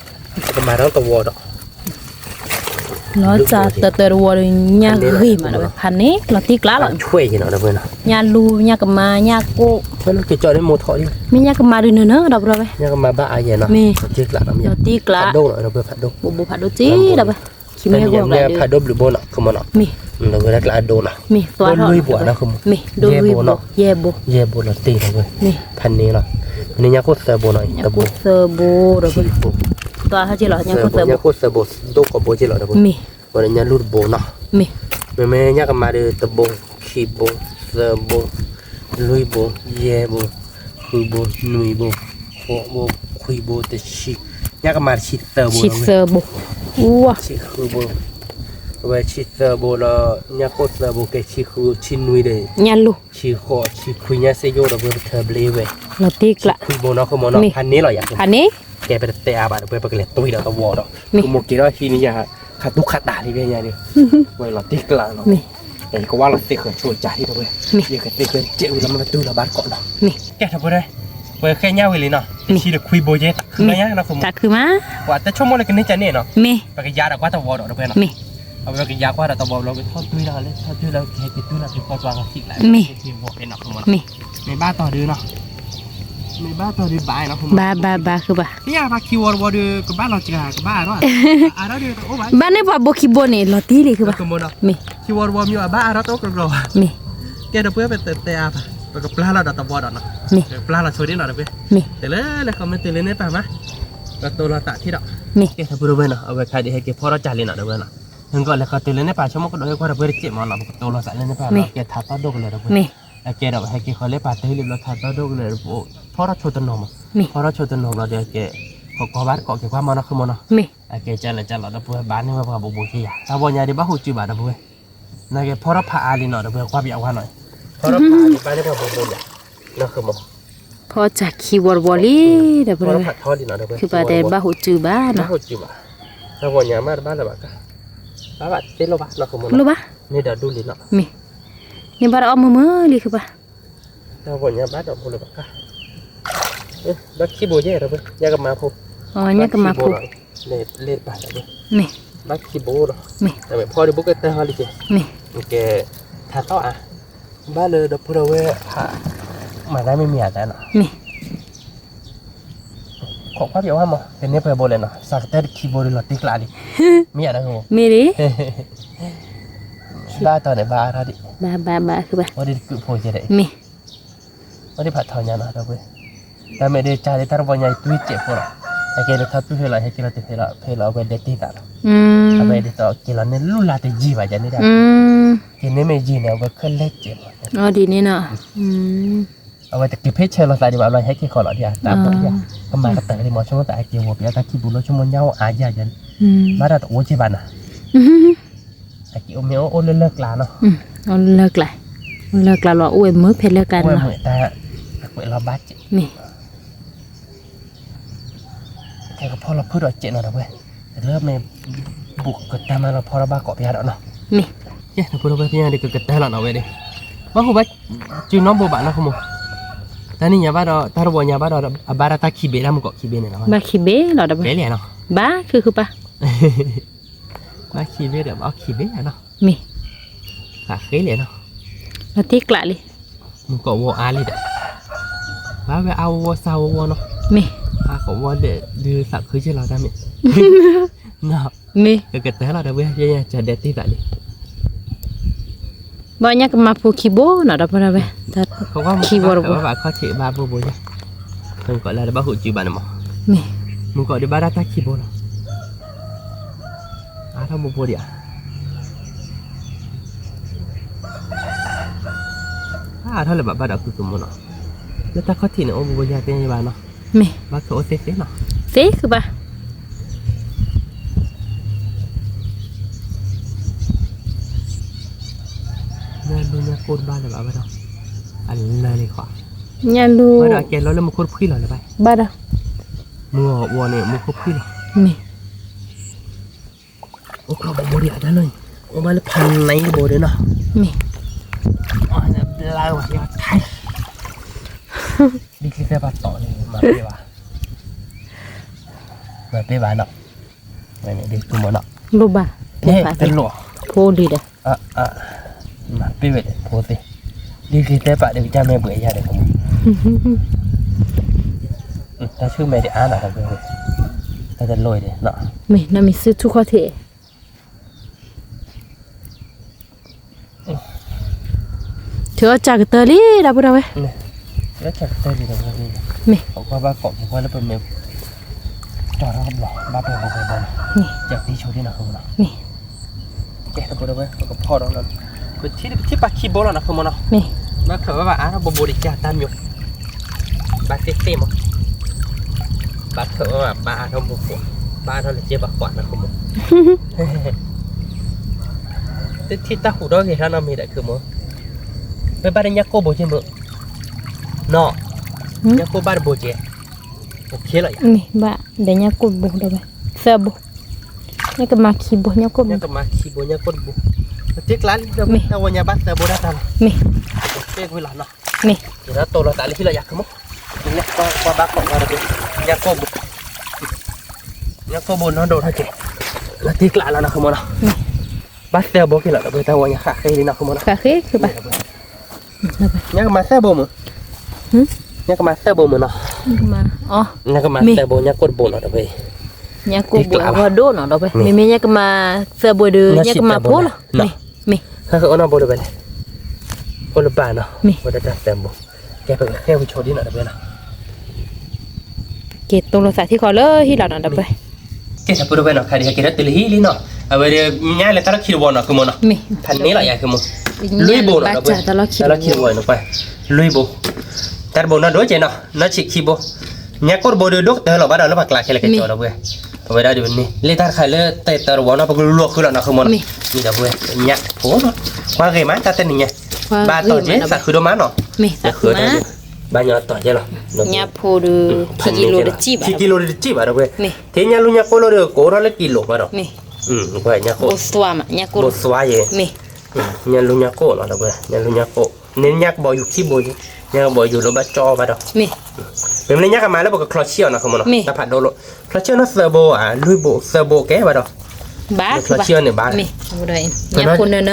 จะมาแล้วตัววอด nó cha tờ tờ rùa rồi nhà ghi mà nó phan ní nó tí lá rồi ช่วยกันเนาะเว้ยเนาะ nhà lu nhà cầm mà nhà cô เพื่อนเราจะจอดได้โมทอดิ mi nhà cầm mà đi nữa nữa đâu rồi ยังมาบ้าอะไรเนาะจึกละน้ำยา nó tí ผัด lá โดเนาะเราเพื่อผัดโด bộ bộ phạt đồ chí đâu vậy khi แต่ mẹ ยัง gom เนี่ย lại ผัดโดหรือโบเนาะคือมันเนาะ mi เราเวลากลาโดเนาะ mi โด toa ลุยบัวนะคือ mi đôi lui bộ ye bộ เย่โบเราตีเราเว้ย mi พันนี้เนาะอันนี้ยาโคตรเซอร์โบหน่อย nhà ตะโบ cô sơ bố rồi ชี vậy โบ toa hay chỉ là เซ nhà อ cô ร์โบ sơ ยา bố โคตรเซอร์โบโดกับโบจิเราตะโบ mi วันนี้ยาลูดโบเนาะ mi แม่ยากันมาเดตะโบชีโบเซอร์โบลุยโบเย่โบคุยโบนุยโบโคโบคุยโบแต่ชียากันมาชีเซอร์โบ chỉ sơ bố ua ชีคือโบเว้ยชีเซอร์โบแล้วยาโคตรเซอร์โบแกชีคือชินุยเด nhà lu ชีโคชีคุยยาเซโยเราเพื่อเทอร์เบลเว้ย nó tí lá คุยโบเนาะคือโมเนาะพันนี้เราอยาก phan ní แกไปเตะอาบาดไปเกล็ดตุ้ยเราตัววอดคือโมกิเราทีนี้ขัดทุกขัดตาที่เป็นยังไงเว้ยเราติ๊กลาเนาะ mi แต่ก็ว่าเราเตะเขินช่วยใจที่ตัวเว้ยเดี๋ยวเตะเขินเจ้าแล้วมันตู้เราบ้านเกาะเนาะ mi แกทำไปได้เว้ยแค่เงี้ยเว้ยเลยเนาะชีเด็กคุยโบเยตคือไงนะคุณ ta cứ má ว่าแต่ชั่วโมงละกันนี่จะเนี่ยเนาะ mi ไปกินยาเราก็ตัววอดเราไปเนาะ mi เอาไปกินยาก็เราตัววอดเราไปทอดตุ้ยเราเลยทอดตุ้ยเราเฮ็ดตุ้ยเราเป็นคนวางกันสิแหละที่วอดเป็นเนาะคุณ mi ในบ้านต่อดื้อเนาะในบ้านต่อดื้อบายเนาะคุณ baคือ ba นี่บ้านคีวอร์วอร์ดื้อกับบ้านเราจ้ากับบ้านเนาะเราดื้อโอ้บ้าน ba này bà bố khi bố này nó tí điคือ ba ก็หมดเนาะ mi คีวอร์วอร์มีว่าบ้านเราโต๊ะกระโดด mi แกเดี๋ยวเพื่อไปเตะอาบไปกับปลาเราดัตบอดเนาะ mi ปลาเราช่วยได้หน่อยเพื่อ mi แต่เลยเขาไม่ตื่นเลยเนี่ยป่ะมะก็ตัวเราตัดที่ดอก mi แกทำเพื่อเว้ยเนาะเอาไปขายดีให้แกพอเราจ่ายเลยเนาะเว้ยเนาะถึงก่อนเลยเขาตื่นเลยเนี่ยป่ะชั่วโมงก็โดนเขาเพื่อเจ็บมันเนาะตัวเราใส่เลยเนี่ยป่ะแกทาต้อดกเลยเว้ย mi แกเดี๋ยวให้แกเขาเล่ป่ะตื่นเลยเราทาต้อดกเลยโอ้พอเราช่วยตัวนม mi พอเราช่วยตัวนมเราเดี๋ยวแกขอบ้านเกาะแกความมันเนาะคือมันเนาะ mi แกจะเลยจะเราเพื่อบ้านนี่ว่าบุบุที่ยาถ้าวันยาดีบ้าหูจีบาเพื่อนั่นแกพอเราพาอาลีเนาะเพื่อความอยากว่าหน่อยพอเราพาอาลีบ้านนี่ว่าบุบุเนี่ยนั่นคือมัน พอจากคีวอร์วอลลี่เดี๋ยว พอเราผัดทอดดีหน่อยเพื่อ คือประเด็นบ้าหูจือบ้า บ้า เนาะ หูจีบาถ้าวันยามาบ้านเราบ้าบ้าเต้นเราบ้านั่นคือมัน รู้ปะ นี่เดี๋ยวดูลิเนาะ mi นี่บ้าเอามือเลยคือปะ ถ้าวันยาบ้านเราพูดเลยบ้าบ้าขี้โบเย่เราเพื่อยากับมาพู อ๋อเนี่ยก็มาพู เล่เล่บ้านเราเพื่อ mi บ้าขี้โบเนาะ mi แต่แบบพอได้บุกเตะฮอลลีเจ mi แกทาต่ออ่ะบ้านเลยเดี๋ยวพูดเอาไว้มาได้ไม่มีอะไรเนาะ mi ของพ่อเดียวว่ามั้งเป็นเนี่ยเพื่อโบเลยเนาะสักแต่คีย์บอร์ดลอติกลาดิมีอะไรกู mi đi บ้าตอนไหนบ้าอะไรดิ baคือปะ วันนี้คือโพสต์อะไร mi วันนี้ผัดทอดยานะเราเว้ยแต่ไม่ได้จ่ายแต่เราวันนี้ตุ้ยเจ็บปวดแต่แกเลยทัดตุ้ยให้เราให้เราติดให้เราไปเด็ดที่ตาเราไปเด็ดต่อแกเราเนี่ยลุ้นลาแต่จีบอาจจะนี่ได้แกเนี่ยไม่จีเนี่ยเอาไปขึ้นเล็กเจ็บ อ๋อดีนี่เนาะ เอาไว้แต่เก็บเพชรเชลเราใส่ดีกว่าเราให้แกขอเราดีอ่ะตามตัวเนี่ยทำไมก็แต่ที่หมอช่วงแต่ไอเกี่ยวกับยาตาคีบุรุษชั่วโมงเย้าอาญายันมาได้ตัวโอ้ชิบันอ่ะไอเกี่ยวเมียวโอ้เลิกลาเนาะ เอาเลิกlạiหรออุ้ยมือเพชรเลิกกัน โอ้ย เนาะ เหมือนแต่เวลาบ้าเจ็บ mi แกก็พอเราพูดเราเจ็บหน่อยนะเว้ยเริ่มในบุกกดตามมาเราพอเราบ้าเกาะพิยาแล้วเนาะ mi เย้เราพูดเราไปพิยาเด็กกดตามเราเว้ยดิว่าหัวบ้าจูน้องโบบานนะคุณโมแต่นี่ยาบ้าเราถ้าเราบอกยาบ้าเราบ้าเราตาขี้เบะมันเกาะขี้เบะเนี่ยเนาะ ba khi bé là đâu เบะเลยเนาะ baคือปะ บ้าขี้เบะเดี๋ยวบ้าขี้เบะเนาะ mi ขาเคยเลยเนาะ nó tiếc lại đi มันเกาะวัวอาเลยเด้อ ว่าไปเอาวัวเซาวัวเนาะ มี ของวัวเด็ดดื้อสักคือชื่อเราได้ไหมเนาะ มี ก็เกิดแต่เราได้เว้ยยังจะเด็ดที่แบบนี้ บ่เนี่ยก็มาพูคีโบเนาะดอกบ่ได้เว้ยแต่ เขาว่า คีย์บอร์ด เขาว่าเขาเฉะบ้าบ่เนี่ยมันก็แล้วบ้าหูจีบันมั้ง มี มึงก็ได้บ้าได้คีย์บอร์ดทำบ่เดียวเท่าไหร่บ้าดอกคือสมมุติเนาะแล้วถ้าเขาที่เนี่ยโอ้บ่ยากเป็นยังไงบ้างเนาะ มี บ้าเขาเซ็กเนาะ สิคือบ่ เนี่ยดูเนี่ยโคตรบ้านเลยบ้าเนาะอันนั้นเลยขวา อย่ารู้ บ้าดอกแกแล้วมันโคตรพี่หรอเลยไป บ่ดอก มือวัวเนี่ยมือโคตรพี่หรอ มี โอ้เราบ่เดียวได้เลยโอ้บ้านพันไหนบ่เด้เนาะ มี อ๋อเนี่ยลาวะยอดไทยดิคิดว่าต่อเลยมาเปว่ามาเปว่าเนาะเนี่ยดิกูมาเนาะ รู้บ่ เนี่ยเป็นหลวง โพดีเด้อ มาเปว่าโพสิดิคิดว่าเดี๋ยวจะไม่เบื่อเดี๋ยวผมถ้าชื่อไม่ได้อ่านอะไรเลยถ้าจะลอยเลยเนาะ มีน่ามีซื้อทุกข้อเทเธอจากเตอรี่ดาบ่ได้เว้ย เนี่ยแล้วจากเต้นดีตรงนี้ มี ผมว่าบ้าเกาะผมว่าแล้วเป็นเมลจอดแล้วก็บอกบ้าเปิดบอกไปบอล มี จากที่โชว์ที่หนักของเรา มี แกทำบุญเอาไว้ก็พอแล้วนะคือที่ปากคีโบแล้วนะคือมันเนาะ มี บ้าเขยว่าเราบริจาคตามอยู่บ้าเต้มั้งบ้าเขยว่าบ้าทำบุญบ้าเท่าไหร่เจ็บบ้าขวานนะคือมันที่ตาหูดอกเห็นท่านมีแต่คือมั้งไปบ้านยักษ์โกโบเจมั้งเนาะยักษ์โกบ้านโบเจโอเคเลย มีบ่เดี๋ยวเนี่ยกดบ่ได้เว้ยเสือบ่เนี่ยก็มาคีโบเนี่ยกด ยั บ่ กษ์ก็มาคีโบยักษ์โกโบเจ๊กล้านเดิมแต่วันยาบ้านแต่โบได้ทัน มี เจ๊กเวลาเนาะ มี เดี๋ยวโตเราตายที่เราอยากคือมั้งเนี่ยก็บ้าของเราเลยยักษ์โกโบยักษ์โกโบน้องโดนท่าเจ๊แล้วที่กลางแล้วนะคือมั้งเนาะบ้านแต่โบกี่หล่ะเราไปแต่วันยาขาใครดีนะคือมั้งเนาะ คาเฟ่คือบ่ เนี่ยก็มาแซ่โบมั้งเนี่ยก็มาแซ่โบมั้งเนาะ มาอ๋อ เนี่ยก็มาแซ่โบยักษ์โกโบเนาะเดี๋ยวไป เนี่ยกูบ่ว่าโดนเนาะดอกไปมีเนี่ยก็มาเสือบ่เด้อเนี่ยก็มาโพเนาะมี ถ้าเขาเอาน้ำโบเลยไปเลยโบเลยบ้านเนาะโบได้แต่แซ่โบแกไปแค่ไปโชว์ดีหน่อยเดี๋ยวไปนะ เกตตรงรถสายที่คอเลยที่เราดอกไป แกจะพูดไปเนาะใครที่แกได้ตื่นฮีลีเนาะเอาไปเดี๋ยวง่ายเลยตลอดคิดว่าเนาะคือมั้งเนาะ มี พันนี้แหละอยากคือมั้งลุยโบเนาะเดี๋ยวไป ตลอดคิด ตลอดคิดว่าเนาะไปลุยโบแต่โบน่ะด้วยเจเนาะน่าชิคิโบเนี่ยก็โบเดือดเดี๋ยวเราบ้านเราแล้วมากลายแค่ละแค่จอเดี๋ยวไปเอาไปได้เดี๋ยวนี้เลี้ยงใครเลี้ยงเตะตะวันเนาะพวกลูกคือเราเนาะคือมั้งนี่เดี๋ยวไปเนี่ยโหเนาะว่าไงมั้ยตาเต้นนี่ไงบ้านต่อเจ๊สักคือโดมันเนาะ มีสักมา บ้านยอดต่อเจ๊เนาะ เนี่ยโพเด้อกิโลเดจิบ กิโลเดจิบอะเดี๋ยวไป มี เทียนลุงเนี่ยโคโลเดโกโรเลกิโลมาเนาะ มี ไปเนี่ยโค โบสวามาเนี่ยกู บสวาย มี เนี่ยลุงเนี่ยโคเนาะเดี๋ยวไปเนี่ยลุงเนี่ยโคเนี่ยยักษ์บ่อยู่ที่บ่อยู่เนี่ยบ่อยู่ลบจอมาเนาะ มี เป็นเนี่ยยักษ์มาแล้วบอกกับคลอเชียลนะคือมันเนาะถ้าผัดโดโลคลอเชียลน่ะเซอร์โบอ่ะลุยโบเซอร์โบแกมาเนาะ บ้า คลอเชียลเนี่ยบ้า มีบ่ได้เนี่ยคนเนอะ เน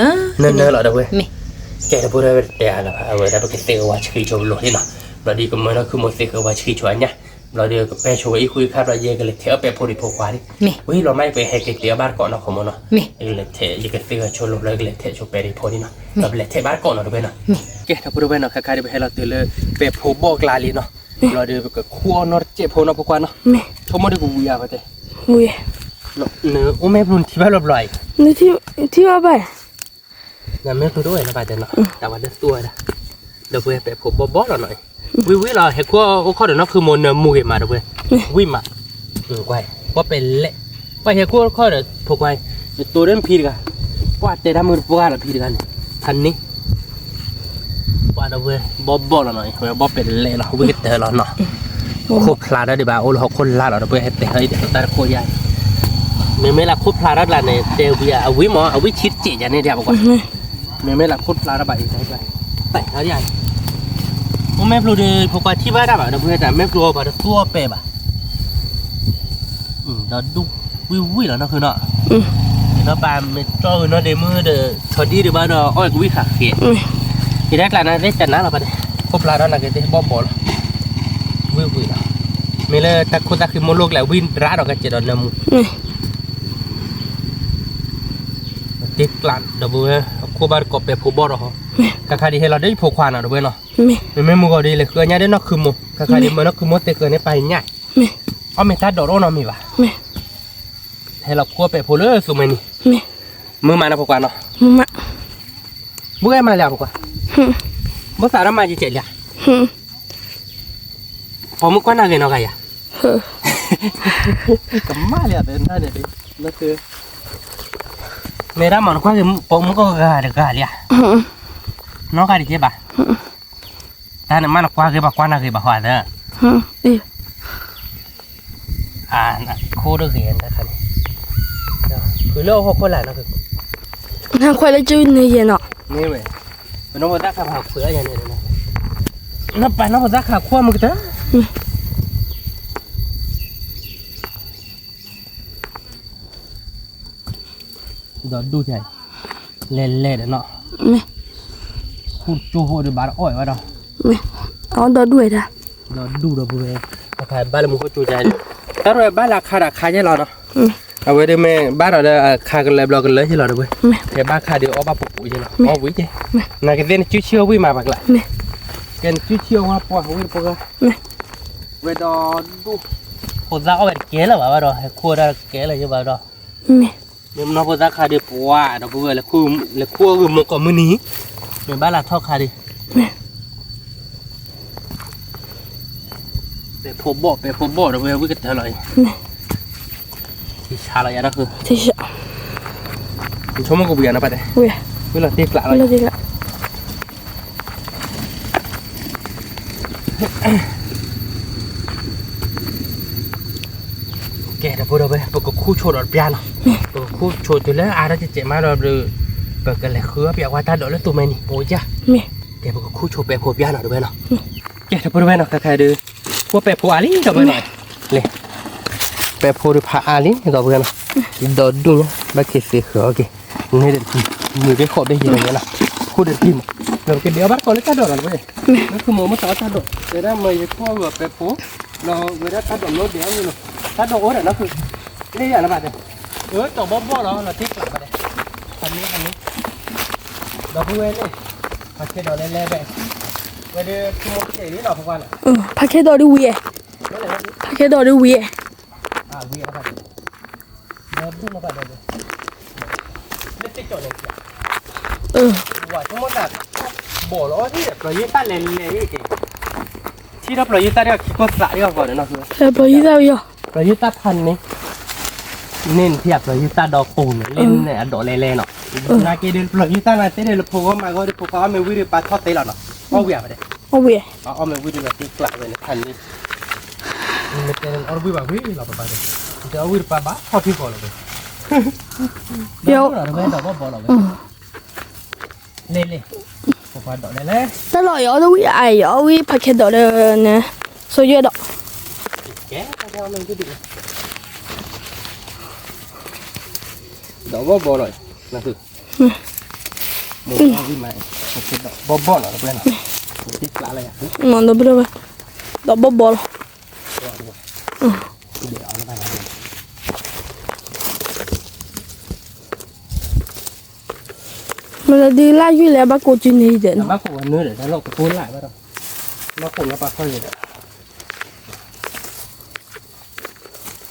อะเหรอเดี๋ยวไป มี แกจะพูดได้แต่ละเอาไว้ได้ไปเซลว่าชื่อโชว์โลที่เนาะเราดีก็มันก็คือมันเซลว่าชื่อชวนเนี่ยเราเดียวกับแปโชว์อีคุยคาดเราเยกันเลยเทอไปโพดิโพควาดิ มี วิเราไม่ไปให้เกลียบ้านก่อนเนาะของมันเนาะ มี เลยเทยกันเตือโชว์โลเลยเลยเทโชว์ไปดิโพดิเนาะเราเลยเทบ้านก่อนเนาะด้วยเนาะแกถ้าพูดด้วยเนาะคล้ายๆไปให้เราเตือนเลยไปโพบอกลาลีเนาะเราเดียวกับขั้วนอร์เจโพเนาะพวกเนาะทั้งหมดกูยาวไปเตะ อุ้ย เนาะเนื้ออุ้มแม่บุญที่บ้านลอย นี่ที่ว่าไป นั่นแม่ตัวด้วยนะป้าเจนเนาะแต่ว่าเดือดตัวนะเดี๋ยวไปโพบอกเราหน่อยวิเราเห็นข้อเดี๋ยวนั้นคือมันมูเกมาเดี๋ยววิมาไว้ว่าเป็นเละไปเห็นข้อเดี๋ยวพวกไว้ตัวเล่นพีกันว่าจะทำมือพวกเราพีกันทันนี้ว่าเดี๋ยวบอกเราหน่อยว่าเป็นเละเราวิกเตอร์เราเนาะคบพลาดได้ดีบ้าโอ้เราคนลาเราเดี๋ยวให้เตะให้เดี๋ยวตาโคใหญ่ไม่ละคบพลาดได้เนี่ยเดี๋ยวเอาวิมอเอาวิชิดจีอย่างนี้เดี๋ยวบอกว่าไม่ละคบพลาดได้ไปได้แต่เขาใหญ่ผมไม่รู้เลยพวกที่บ้านได้แบบเพื่อนแต่ไม่รู้ว่าตัวเป๊ะแบบเราดูวิแล้วนะคือเนาะเราปามเจ้าเนาะเดมือเดชอดีเดบ้านเราอ้อยวิขาเขียทีแรกแล้วนะได้จัดนะเราไปคบลาแล้วนะแกที่บ่บ่ vui đó mình là ta cô ta khi mua luôn là win rã rồi cái chế độ nằm tiếc lặn đâu vui cô ba cọp bẹp phô bò rồi cả khai đi hay là đấy phô khoan nào đâu vui nó mình mua gọi đi là cứ nhá đấy nó cứ mua cả khai đi mà nó cứ mua tê cứ này bay nhảy mình ta đổ nó mi va hay là cô bẹp phô lứa số mình mưa mà nó phô khoan nó bữa em mà làm quoi bữa sáng nó mà gì chạy lạiพอมึงก็น่าเกินเอาไงอ่ะก็มาเลยอ่ะเป็นท่าเนี่ยดินั่นคือเมื่อมันก็คือพอมึงก็กาเด็กกาเลยอ่ะน้องกาดิเก็บอ่ะแต่เนี่ยมันก็คือแบบก็น่าคือแบบว่าเด้อโคตรเขียนนะครับคือเรื่องของคนหลายนะคือ 那快来追那些呢？ นี่เว้ยเป็นน้องภาษาขับหักเสืออย่างนี้เลยนะนับไปน้องภาษาขับขั้วมึงก็เถอะดอดูใจเล่นๆเนาะคุณจูโฮดูบาร์อ้อยวะดอ เอาดอด้วยนะ ดอดูดอบุเรถ้าใครบ้านมึงก็จูใจถ้าเราบ้านราคาใช่หรอเนาะเอาไว้ได้ไหมบ้านเราได้คากันเลยบล็อกกันเลยใช่หรอเด้อเว้ยแต่บ้านคาเดียวเอาบ้าปุ๋ยใช่หรอเอาวิ่งใช่น่าจะเต้นชิ้ววิ่งมาบักละกันชิ้วว่าปวดวิ่งปวดเวดอดูคนจะเอาไปเกล้แล้ววะดอให้คั่วได้เกล้เลยใช่ป่ะดอเนี่ยมันพอจะคาเดียวปวดดอกบัวเลยคั่วคือมันก็มือนี้เป็นบ้านเราทอดคาดีไปพบบ่ดอกบัววิ่งกันเท่าไหร่ที่ชาอะไรนะคือ ที่ชา ชั่วโมงกูเบียร์นะไปเลยเวลาตีกละเลย เวลาตีกละ แกเดี๋ยวพูดเอาไปปกคู่โชว์ดอกเบี้ยเนาะปกคู่โชว์ตัวแล้วอาจจะเจ็บมากเราดูปกกันเลยคือเปียกว่าตาดอกแล้วตัวแม่นี่โอ้ยจ้ะแกปกคู่โชว์เปียกโคเบี้ยเนาะดูไปเนาะแกเดี๋ยวพูดไปเนาะใครดูพวกเปียกโคอาลีดอกไปหน่อยเลยเปียกโคดูพาอาลีดอกไปเนาะดอกดุ้งบ้าเกสีเหรอโอเคนี่เด็ดมือไปขอบได้ยังไงล่ะคู่เด็ดทิมเราเดี๋ยวบ้านก่อนเลยตาดอกอะไรนั่นคือหมูมาต่อตาดอกเดี๋ยวได้มาอยู่ขั้วแบบเปียกโคเราเวลาตาดอกโน้ตเดี๋ยวอยู่เนาะตาดอกโอ้แต่นั่นคือนี่อย่างนั้นแบบตัวบ่เราติ๊กหลังไปเลยคันนี้ดอกบัวนี่พักแค่ดอกเล่ๆไปไปดูคือมดเจ๋นี่ดอกพวกนั้น พักแค่ดอด้วยพักแค่ดอด้วยวีอะไรแบบดอกดูมาแบบนี้เล่นติ๊กจอดเลยว่าทั้งหมดบ่อล้อที่แบบเรายึดตั้งเล่ๆนี่เองที่เรายึดตั้งเนี่ยคิดว่าสระที่เราก่อนนะคือ แต่พอยี่สิบยอ เรายึดตั้งพันนี้เน้นเทียบเรายึดตั้งดอกปูนเล่นเนี่ยดอกเล่ๆเนาะนาเกเดินเรายึดตั้งมาเต้นเลยพวกมาก็พวกเขาไม่วิ่งไปทอดเตะเราเนาะเอาเวียไปเลย เอาเวีย เอาไม่วิ่งแบบตีกลับเลยนะพันนี้นี่เต้นเอาวิ่งแบบวิ่งเราไปเลยจะเอาวิ่งไปบ้าทอดที่ก่อนเลยเดี๋ยวเราไม่ดอกบ่เราเล่พวกดอกเล่แต่เราเอาด้วยไอ้เอาด้วยพักแค่ดอเลยนะโซเยดอกแกเอาไม่ก็ดีดอกบ่เลยนั่นคือมึงเอาวิ่งมาเป็นดอกบ่เหรอเพื่อนตีกลับเลยอ่ะมันดอกด้วยดอกบ่เดี๋ยวเอาไปมันจะดีไล่ยุ่ยแล้วบ้ากูจีนี่เด่นบ้ากูเนื้อเดี๋ยวเราไปพูดหลายบ้าเราบ้ากูแล้วปลาข้อเยอะ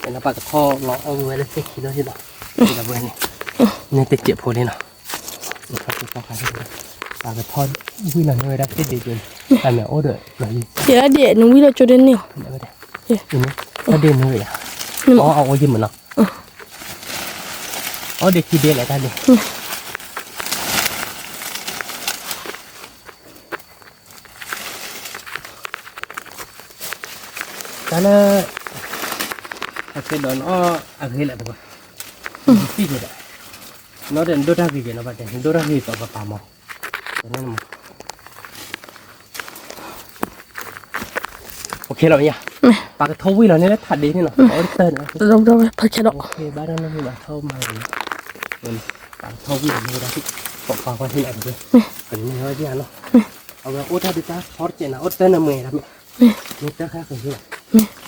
เป็นปลาตะข้อเราเอาไว้แล้วเซ็กขี้แล้วที่เราที่เราเว้นนี่ติดเจ็บพอดีเนาะนะครับติดต้องการที่ปลากระทอดวิ่งหน่อยเลยได้ติดเดือดแต่แม่โอ้เดือดหน่อยเดี๋ยวเดี๋ยวนุ่งวิ่งเราจะเดินเนี่ยเดี๋ยวนี่ถ้าเดินเลยอ่ะอ๋อเอาไว้ยิ้มเหมือนเนาะอ๋อเด็กขี้เด็กอะไรกันเนี่ยkarena akhirnya don akhirnya apa sih gitu nó đến đôi ra gì nó vậy đôi ra gì tao vào màu nên mà ok rồi nha bà cái thâu là nên thật đi thế nào có tên đâu phải cái đó ok bà đang nói bà thâu mày rồi bà thâu là như đó còn quan hệ lại rồi cần như nói gì nóเอาไปโอ้ถ้าดิจ้าพอดเจนะโอ้เต้นน่ะเมื่อยนะ นี่จะแค่คนเดียว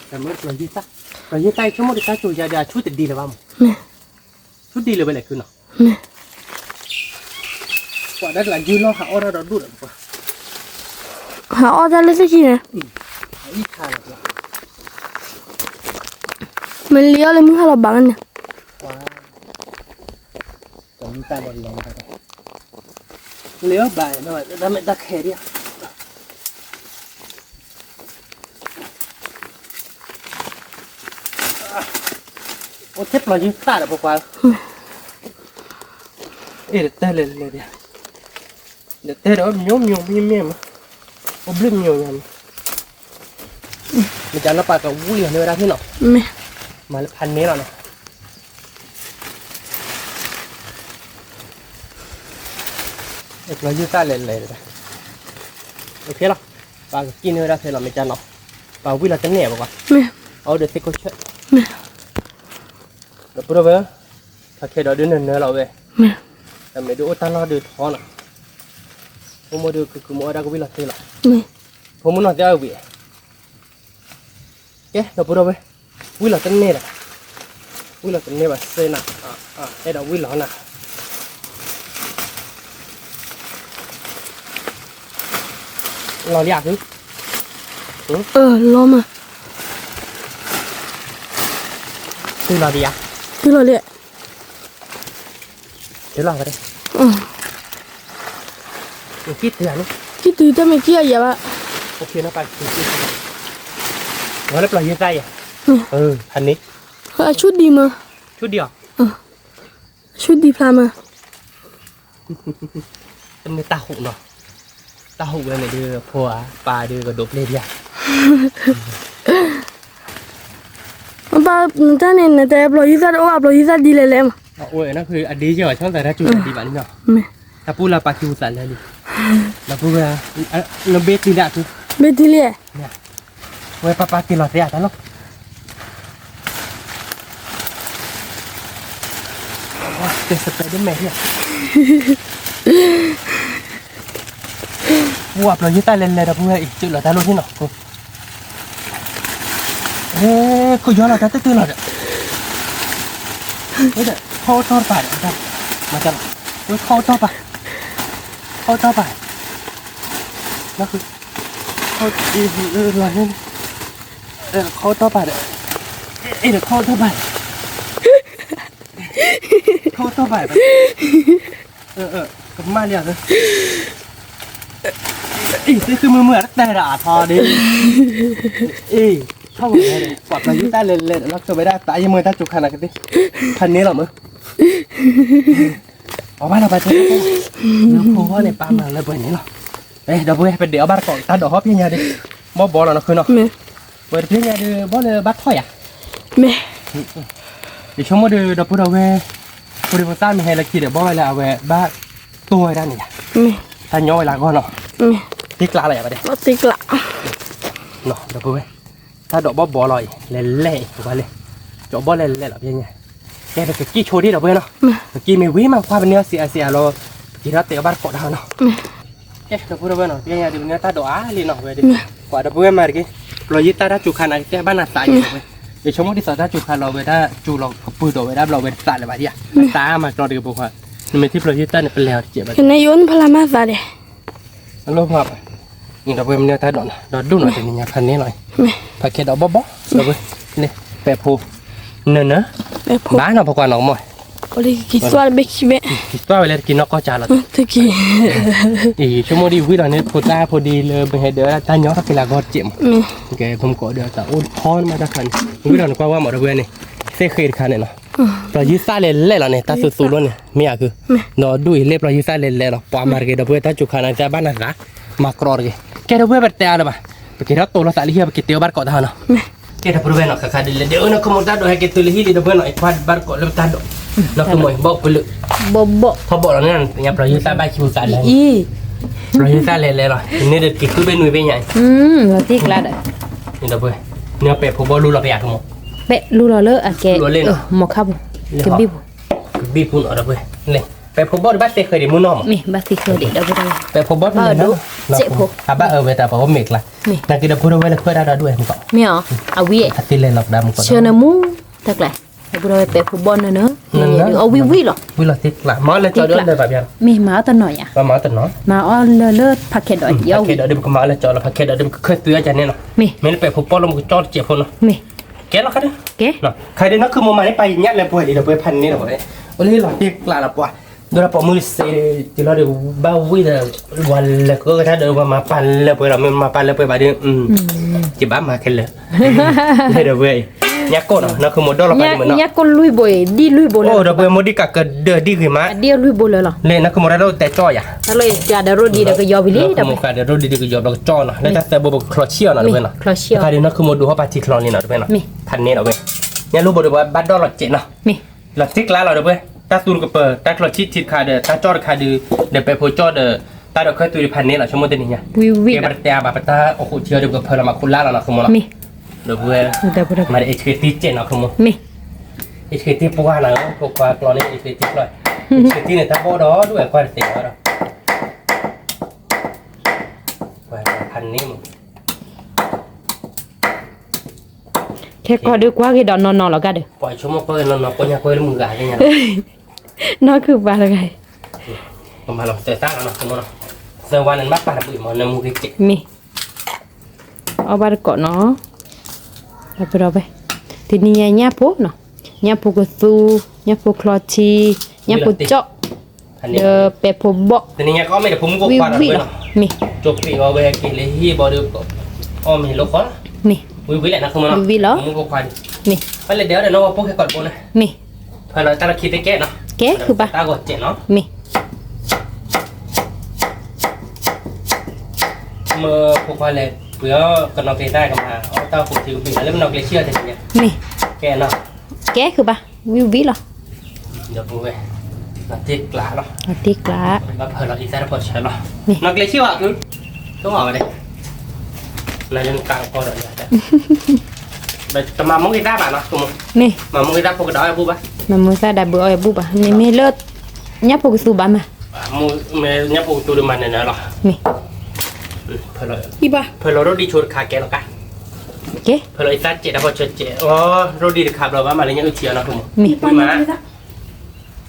แต่เมื่อเรายืดตาเรายืดตาชั่วโมงที่ตาจูจะชุดดีเลยบ้างชุดดีเลยไปเลยคือเนาะกว่าได้หลังยืนเราหาออเราดูดกว่า หาออเดอร์เลยสิเนี่ย อีกทางเลย มันเลี้ยวเลยมึงให้เราบังเนี่ย ว้าจะมีตาบอลลงไปเลี้ยวบ่ายหน่อยแล้วไม่ตะแคร์ดิโอ้เทปเรายืดตาเลยพวกว่าเดี๋ยวเตะเลยเดี๋ยวเตะแล้วมีมั้ยโอ้บลิมยังมันจะนับปากกับวุ้ยในเวลาที่หนอ ไม่ มาพันนี้หรอเนาะเรายืดตาเลยโอเคหรอปากกินในเวลาที่เราไม่จะหนอปากวุ้ยเราจะเหนียวกว่า ไม่ เอาเดี๋ยวเซ็กก็เชื่อ ไม่ เดี๋ยวพูดเอาไว้ถ้าแค่เราเดินเนื้อเราเว้ย ไม่ แต่ไม่ดูตาเราดูท้องอ่ะผมมาดูคือมัวได้ก็วิ่งหลับเท่าไหร่ ไม่ ผมมันนอนจะเอาวิ่งเอ๊ะเดี๋ยวพูดเอาไว้วิ่งหลับตั้งเนี่ยแหละวิ่งหลับตั้งเนี่ยแบบเซน่ะเอ๊ะเดี๋ยววิ่งหลับน่ะเราอยากดู ล้อมา คือเราดีอ่ะ คือเราเลย เดี๋ยวเราไปดิคิดเถื่อน คิดดูจะไม่เกี่ยวอย่าว่า โอเคนะไปคิดว่าแล้วปล่อยยืดใจอ่ะพันนี้ ชุดดีมา ชุดเดียว ชุดดีพลามา เป็นตาหุเนาะตาหุเลยเนี่ยเดือพัวปลาเดือกระดบเลยดิอ่ะ บ้าท่านเนี่ยแต่ปล่อยยิ่งสัตว์ปล่อยยิ่งสัตว์ดีเลยแหละมา โอ้ยนั่นคืออดีตใช่ไหมช่องแต่ละจุดดีแบบนี้เนาะ ไม่ ถ้าพูดเราปาคิวสันเลยดิเราพูดว่าเราเบสตีละคือ เบ็ดที่เลี้ย เว้ยปากินหลอดเสียจ้ะลูกเป็นสเปรย์ด้วยแม่เนี่ยวัวเรายึดใต้เลนเลยเราพูดว่าอีกจุดเราแต่รู้ที่หนอกูย้อนเราจะตื้อเราเด้อเฮ้ยเดี๋ยวเข้าต่อไปมาจับเฮ้ยเข้าต่อไปนั่นคือเข้าอะไรนี่เข้าต่อไปเด้อเดี๋ยวเข้าต่อไปกับมาเรียกเลยนี่คือมือแต่ด่าทอดิชอบอะไรเลยปลอดมายุ่งได้เลยเราจะไม่ได้ตายยังมือตาจุกขนาดนี้พันนี้หรอมึงเอาบ้านเราไปเถอะเดี๋ยวพูดว่าในป่ามันเลยแบบนี้หรอเดี๋ยวพูดให้เป็นเดี๋ยวบ้านก่อนตาดอกฮอปยังไงดิบ่เราเนาะคือเนาะเปิดเพียงไงดิบ่เลยบ้านถอยอ่ะ ไม่ เดี๋ยวช่วงมาดูพูดเอาไว้พูดภาษาไม่ให้ละคิดเดี๋ยวบ่เวลาเอาไว้บ้านตัวด้านนี้ ไม่ ถ้าย่อเวลาก็เนาะ ไม่ ที่กลาอะไรไปเด้ ก็ติกละ เนาะเดี๋ยวพูดไว้ถ้าดอกบ่ลอยเล่ถูกป่ะเลยดอกบ่เล่หรอยังไงแกไปกี้โชว์ดิดอกเว้ยเนาะเมื่อกี้มีวิ่งมาคว้าเป็นเนื้อเสียเรากินแล้วเตะบ้านเกาะดาวเนาะเดี๋ยวพูดเอาไว้เนาะยังไงเดี๋ยวเนื้อตาดอกลีเนาะเว้ยดิกว่าดอกเว้ยมาดิเรายึดตาจุกขันอะไรแกบ้านน่ะตายอยู่เว้ยเดี๋ยวชมว่าที่สอดตาจุกขันเราเว้ยถ้าจูเราปืนดอกเว้ยได้เราเว้ยตายเลยบ้าดิอ่ะตามากรอดีกับพวกเขานี่มันที่เรายึดตาเนี่ยเป็นแล้วเจ็บบ้า คือนายยนพลามาซาเด ลงมานี่เราเว้ยมันเนื้อตาดอกดูหน่อยเป็นยังไงพันนี้หน่อยผักเข็ดดอกบ๊อบเราเว้ยนี่แปะพูเนื้อ แบบผม บ้านเราพอก่อนน้องมอย โอ้ยคิดว่าเบคิเบะ ตัวเวลากินนกก็จานละ ตะกี้ ชั่วโมงดีวิ่งเราเนี่ยพอดีเลยไปให้เดือดตาย้อนกับกีฬาก็เจ็บ ไม่ แกผมก็เดือดแต่โอ้พอนมาตะขันวิ่งเราเนี่ยก็ว่าหมดเรื่องนี่เสียเคยขันเนี่ยเนาะเรายืดซ่าเล่นเราเนี่ยตาสุดๆแล้วเนี่ยไม่อยากคือเนาะดูเล็บเรายืดซ่าเล่นเราปามาร์กเดบัวตาจุขันอาจจะบ้านน่ะมากรอร์กแกดับเบิ้ลแบบเตะอะไรบ้างไปกินแล้วตัวเราสาลีเฮียไปกินเตี้ยวบ้านเกาะท่าเนาะแกดับเบิ้ลเนาะข้าดิเลยเดี๋ยวนะขโมยตาโดให้แกตัวเฮียดับเบิ้ลเนาะไอ้ควาดบ้านเกาะแล้วตาโดเราขโมยบอกไปเลย บ่ พอบอกเราเนี่ยยังเรายืดซ่าบ้านคิวซ่าเลย อี เรายืดซ่าเล่นหรอเนี่ยเด็กกินคือเป็นหนุ่ยเป็นใหญ่ เราติกละเด้อ นี่ดับเบิ้ลเนี่ยเป็ดผมบอกรู้เราไปอยากขโมย เปะรู้แล้วอะแกหมอครับกะบิบ บีบพุ่นออกดับเบิ้ลเลย ไปพบบอสบ้านเตเคยได้มื้อน้อม mi basi ke dik dah betul ไปพบบอส Aduh, cik po. บ้าเวตาเพราะว่าเมกล่ะ Mi นั่นคือเดี๋ยวพูดไว้แล้วเพื่อได้ด้วยมึงก็ mi ah awi ติเลยหลอกดำมึงก็ Chena mu tak lah betul pe pubon na awi wi lo วิลติกล่ะมอเลยจอดเลยแบบยัง mi ma ta no ya ว่ามาตันเนาะ ma on le paket doi โอเคเดี๋ยวก็มาเลยจอดแล้วพักแค่เดี๋ยวก็เคยเตือนจันเนี่ยเนาะ mi ไม่ได้ไปพบบอสแล้วมึงก็จอดเจ็บคนเนาะ mi แกแล้วครับ ke เนาะใครได้นักคือโมมาได้ไปเงี้ยเลยป่วยเดี๋ยวไปพันนี่เนาะโอ้ยหลอดติกล่ะละป่วยโดยเราปมือเสียจีเราเดี๋ยวบ้าวิ่งวันแล้วก็ถ้าเดินมาปั่นแล้วไปเราไม่มาปั่นแล้วไปบ้านเดิมจีบ้ามาแค่เลยเดี๋ยวเว้ยยักษ์ก้นเนาะคือโมดเราไปเหมือนเนาะ nya kon lui boy di lui boy โอ้เราไปโมดิกะเกิดเดือดดีขึ้นมา dia lui boy lo เลยนะคือโมเราแต่จ้อยอ่ะ kalau ya ada rodi dah ke yo bili เรา dah โมกาเดี๋ยวเราดีก็ยอมเราจ้อเนาะแล้วถ้าแต่บบคลอเชียเนาะด้วยเนาะ Crucial ใครเดี๋ยวนะคือโมดูเขาปาทีคลอนนี่เนาะด้วยเนาะพันนี้เนาะเว้ยเนี่ยรู้บ่ได้ว่าบัดดอลเจ็ดเนาะ mi เราติ๊กแล้วเราเด้อเว้ยตาตูนก็เปิดตาคลอชิดทิดคาเดตาจอดคาดือเดี๋ยวไปโพจอดตาเราเคยตุยพันนี้เหรอชั่วโมงตัวนี้เนี่ย wi wi เก็บตาบาปตาโอ้โหเชียวเดี๋ยวก็เพลมาคุล่าแล้วนะคุณมอ mi เดี๋ยวเว้ย dah betul มาเอชเคตีเจนนะคุณมอ mi เอชเคตีปัวนะพวกกลอนนี่เอชเคตีเลยเอชเคตีเนี่ยตาโบดอด้วยกว่าเสียแล้วพันนี้มึง ke ko de kwa ke don no lo ga de ปล่อยชั่วโมงก็นอนปอยาก็เลยมึงกายกันยัง no ku ba la ga ประมาณเราเตะตาแล้วนะคุณมอเซวันนั้นมาปั่นปุ๋ยมันมึงเจ็บ mi au ba ko no dah betul be thì nia nyapo no nyapo ko su nyapo klochi nyapo chok พันนี้ de pe po bo แต่นี่ก็ไม่ได้ผมก็ wi คว้าแล้ว wi เว้ย lo เนาะ mi จบปีก็ไปกินเลยที่บอดูอ๋อมีโลคอน mi วิแหละนะคุณมอ wi lo มึงก็คว้า mi ไปเลยเดี๋ยวน้องว่าพวกแค่ก่อนกูนะ mi พอเราตาเราคิดได้แก่เนาะ ke ku ba ตากดเจ็ดเนาะ mi เมื่อพวกว่าเลยเพื่อกับน้องเกได้กันมาเอาตาผมถือปีแล้วน้องเกเชื่อถึงเนี่ย mi แกเนาะ ke ku ba wi wi lo เดี๋ยวพูดไปนักเตะกล้าเนาะ ati kla แล้วพอเราอีสานพอใช่เนาะน้องเกเชื่อคือต้องออกไปเลยในเรื่องกลางพอเดี๋ยวเนี่ยแต่มามองกีตาร์บ้านเนาะคุณ mi มามองกีตาร์พวกกระดอยพูดปะ mamu sa da bu oi bu ba mi mi le nyapo ku su ba ma มูเมย์เนี่ยปูตัวมันเนี่ยเนาะ mi เพื่อเรา iba เพื่อเราเราดีชวนขาแกเนาะกัน ke เพื่อเราอีสานเจ็ดแล้วพอเจ็ดอ๋อเราดีขับเราว่ามาเลยเนี่ยเชียร์เนาะคุณ mi คุยมา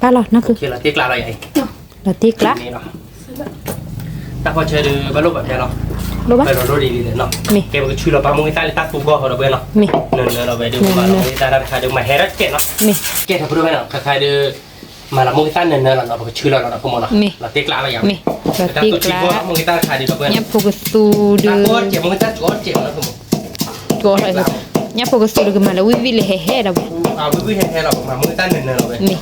pa lo na ku เชียร์เราเตะกล้าเราใหญ่ ati kla นี่เนาะแต่พอเชิญบรรลุแบบนี้เนาะ lo ba ไปเราดีเลยเนาะ mi เกมก็ชื่อเราปามุงตาลิตาตูก็เราไปเนาะ mi เนินเราไปดูมาเราตาเราขายดูมาเฮรัสเกตเนาะ mi เกตถ้าพูดไปเนาะขายดูมาเรามุงตาเนินเราไปชื่อเราเราพวกมันเนาะเราเตะกล้าเราอย่าง mi แต่ ati ตัวที่ kla ก็มุงตาขายดูเราไป nyapo ku su ตา de ก็เจ็บมุงตาจุดเจ็บนะคุณ go ha nyapo ku su de ma la wi wi le he he da เอาวิธีแทนเรามามุงตาเนินเราไป mi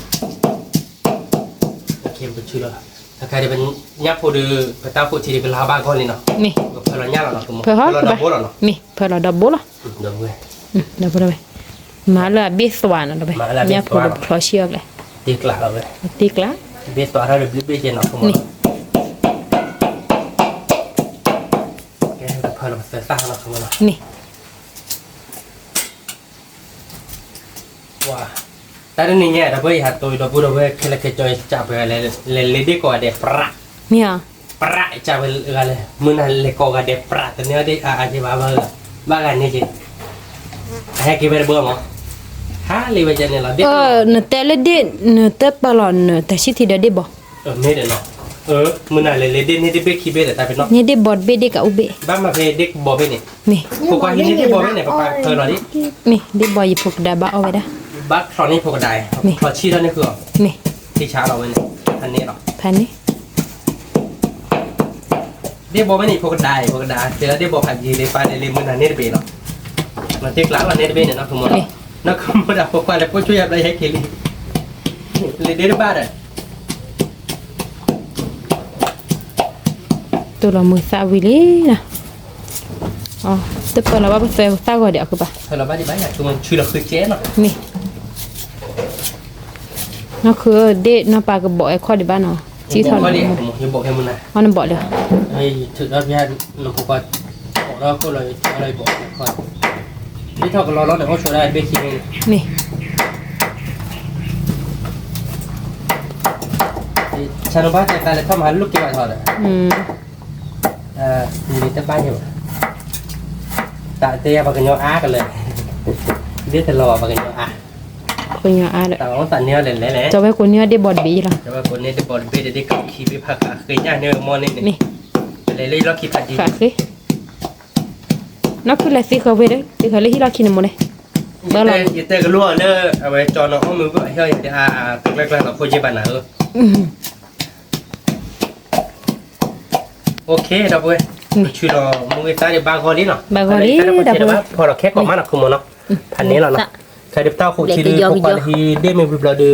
เกมเป็นชื่อเราถ้าใครจะเป็นยักษ์ผู้ดื้อพระเจ้าผู้ที่เป็นลาบ้าก้อนนี่เนาะ mi พลังยักษ์เราเนาะคุณ pe ha เรา ku ดับ ba โบ้เราเนาะ mi pe la da bo la เดี๋ยวเว้ย da bo da be ma la bi swana da be Mala bi nyapo swana. ku klochi le เตะกล้าเราเลย ati kla เบสตัวเราเรียบๆเนาะคุณแกพลังเสียสร้างเนาะคุณเนาะ mi ว้าแต่ในนี้เราไปหาตัวเราพูดว่าแค่ละแค่จอยจับไปเลยดีกว่าเด็กปะ mi a ปะจับไปอะไรมึงนั่นเลยก็กับเด็กปะแต่เนี้ยเด็กอาจจะบ้ากันนี่จีให้กี่เป็นเบื่อมั้งฮะเลยว่าจะเนี่ยเราเด็ก ne tele de ne te pa lo ne ta shi ti da de bo ไม่เด็กเนาะมึงนั่นเลยเด็กนี่เด็กไปขี้เบ็ดแต่เป็นเนาะ ni de bot be de ka ube บ้านมาเป็นเด็กบอเป็นเนี่ย mi พวกคนนี้เด็กบอเป็นเนี่ยป้าเคยหรอดิ mi de boy pok da ba o da บ้านตอนนี้พวกกระไดพอชี้เท่านี้คือ mi ที่ช้าเราเนี่ยอันนี้เนาะ pani เดี๋ยวบอกไม่นี่พวกได้เดี๋ยวเดี๋ยวบอกผัดยีเลยไปเลยมือนั่นเนตเบย์เนาะมาเจ๊กล้าวันเนตเบย์เนี่ยนะคุณมดนักคุณมดเอาพวกอะไรพวกช่วยอะไรให้เคลีเลยเดี๋ยวบ้านอ่ะ tu lo mu sa wi le na oh te pa la ba se sa go de aku ba ถ้าเราบ้านที่บ้านอยากช่วยช่วยเราคือเจ๊เนาะ mi nó cứ để nó ba cái bộ ai khoa đi bán nó chỉ thôi ก็ là ดีผมบอกให้มึงนะ nó bỏ được ไอ้ถึงแล้วพี่น้องพวกว่าบอกแล้วก็เลยอะไรบอกก่อนนี่เท่ากับเราเดี๋ยวเขาช่วยได้เบคีนี่ mi เ ฉันว่าแต่ละเข้ามาลูกเกี่ยวกับทอดมีแต่บ้านอยู่แต่เตี้ยปากกันยออากันเลยเดี๋ยวจะรอปากกันยออา คนยออาเลย แต่ว่าตอนนี้เลยแหละ จะไว้คนยอได้บอดบีล่ะ แต่ว่าคนนี้จะบอลเบสได้กับขี่ไปพักเคยย่างเนี่ยมอนี่ นี่ เลยเราขี่ตัดดี ค่ะสินักคืออะไรสิเขาไปเลยสิเขาเลยที่เราคิดหมดเลยเบอร์หรอ แต่ก็รู้เนอะเอาไว้จอน้องมือก็เฮ้ยเดี๋ยวตึกแรกๆเราคุยจีบันนะโอเคเราไปช่วยเรามึงตาเดี๋ยวบางคนนี้เนาะพอเราแค่ก่อนมาหนักคุมเนาะพันนี้เราเนาะใครเดี๋ยวเต้าคู่ที่พวกคนที่ได้มีวิบเราดู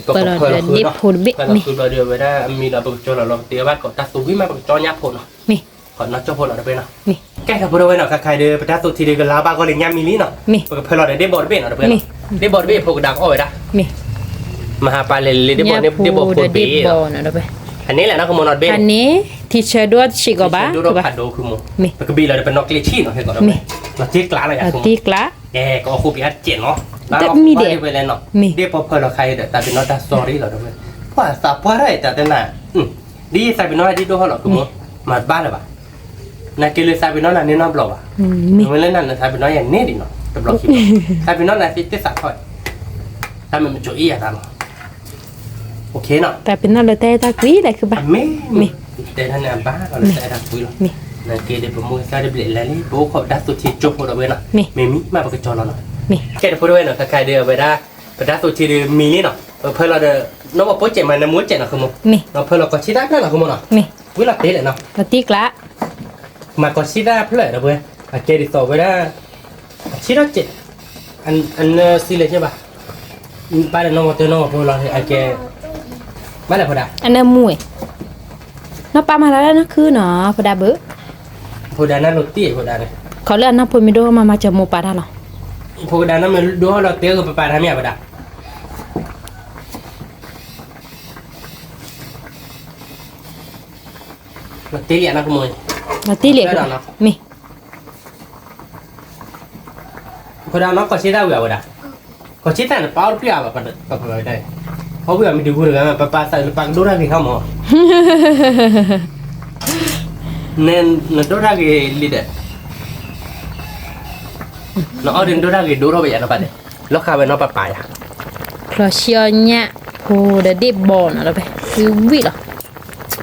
ก็พอเราคือเนาะเราคือเราเดียวไปได้มีเราเป็นจอเราเตี้ยบ้านก่อนตัดสูงมาเป็นจอยับผลเนาะ นี่ ก่อนนักจอผลเราได้ไปเนาะ นี่ แก้ขับบริเวณเนาะใครเดี๋ยวไปตัดสูงทีเดียวกันแล้วบางคนเลยย่ามีนี่เนาะ นี่ เพื่อเราได้บอลเบสเนาะเพื่อนได้บอลเบสพวกดังอ้อยนะ นี่ มหาปาเลได้บอลได้บอลคนเบส นะไป อันนี้แหละนะคือมอนอดเบส อันนี้ที่เชดด้วยชิโกบะ ดูเราผัดดูคือโมมันก็บีเราเป็นนกเลชี่เนาะเห็นก่อนเราตีกล้าเลยอ่ะ ตีกละ แกก็คู่ปีอัดเจ็ดเนาะไปเลยเนาะเดี๋ยวพอเพลเราใครแต่เป็นนอตสตอรี่เราด้วยว่าสับว่าอะไรแต่น่ะดีใส่เป็นนอตที่ดูเขาหรอกคือโมมาบ้านเลยป่ะนักเกลือใส่เป็นนอตนี่น้ำบล็อกอ่ะมันเล่นนั่นใส่เป็นนอตอย่างนี้ดิเนาะเป็นบล็อกคิดใส่เป็นนอตฟิตที่สักค่อยถ้ามันจุยอ่ะตามโอเคเนาะ แต่เป็นนั่นเลยแต่ตะกี้ได้คือบ้า ไม่แต่ท่านเนี่ยบ้าเราแต่ดักคุยหรอกนักเกลือเป็นมือใส่ได้เปลี่ยนแล้วนี่โบเขาดักตัวที่จบหมดเลยเนาะไม่มีมาประกจรเราเนาะ นี่ แค่พูดด้วยเนาะใครเดือไปได้ไปได้ตัวที่มีเนาะเพื่อเราเดน้องบอกโป๊ะเจ็บมันน้ำมุ้งเจ็บเนาะคือมึง นี่ เราเพื่อเราก็ชิดได้เพื่อเราคือมึงเนาะ นี่ วิลาเตะเลยเนาะ ตีกละ มาก็ชิดได้เพื่อเราเพื่อเกดิโตไปได้ชิดได้เจ็บอันสิเลยใช่ป่ะบ้านน้องบอกตัวน้องบอกพวกเราไอ้แกบ้านไหนพอได้ อันนั้นมวยน้าปลามาแล้วนะคือเนาะพอดาเบอ พอได้นั่นรถตีพอได้เลย เขาเรียกน้าพลมิโดมาจากโมปาได้หรอ พอได้นั่นมันดูเราเตะกับไปทำยังไงพอได้เราเตะเนี่ยนะคุณมึง เราตีเหล็กมี พอได้น้องก็ชิดได้เบื่อพอได้ก็ชิดแต่เปล่าเปล่าแบบแบบได้เขาเบื่อไม่ดูกูเลยนะป้าใส่ปักดูได้กี่ข้าวหมอเน้นดูได้กี่ลีเดอร์น้องเอาดินดูได้กี่ดูเราไปยังไงป้าเด็กแล้วข้าวเป็นน้องป้าป่าย คลอเชียเนี่ยโหเดดิบอลนะเราไปคือวิ่งหรอก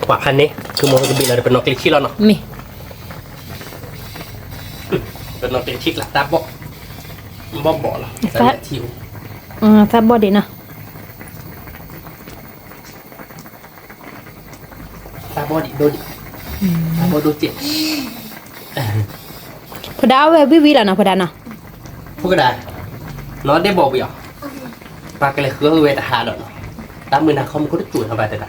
ว่าพันนี้คือโมจะบินเราเป็นนกเล็กที่เราเนาะ มี เป็นนกเล็กที่หลักตาบอกบอกเหรอแต่ทิว ซาบอดีนะ ตาบอดีโดนตาบอดูเจ็บ พอดาวเว้ยวิ่งแล้วนะพอดานะ พวกกระดาษน้องได้บอกไปหรอปากกันเลยคือเวทหาดเนาะตามมือนะเขามันก็ได้จุ่ยทำไปแต่ไหน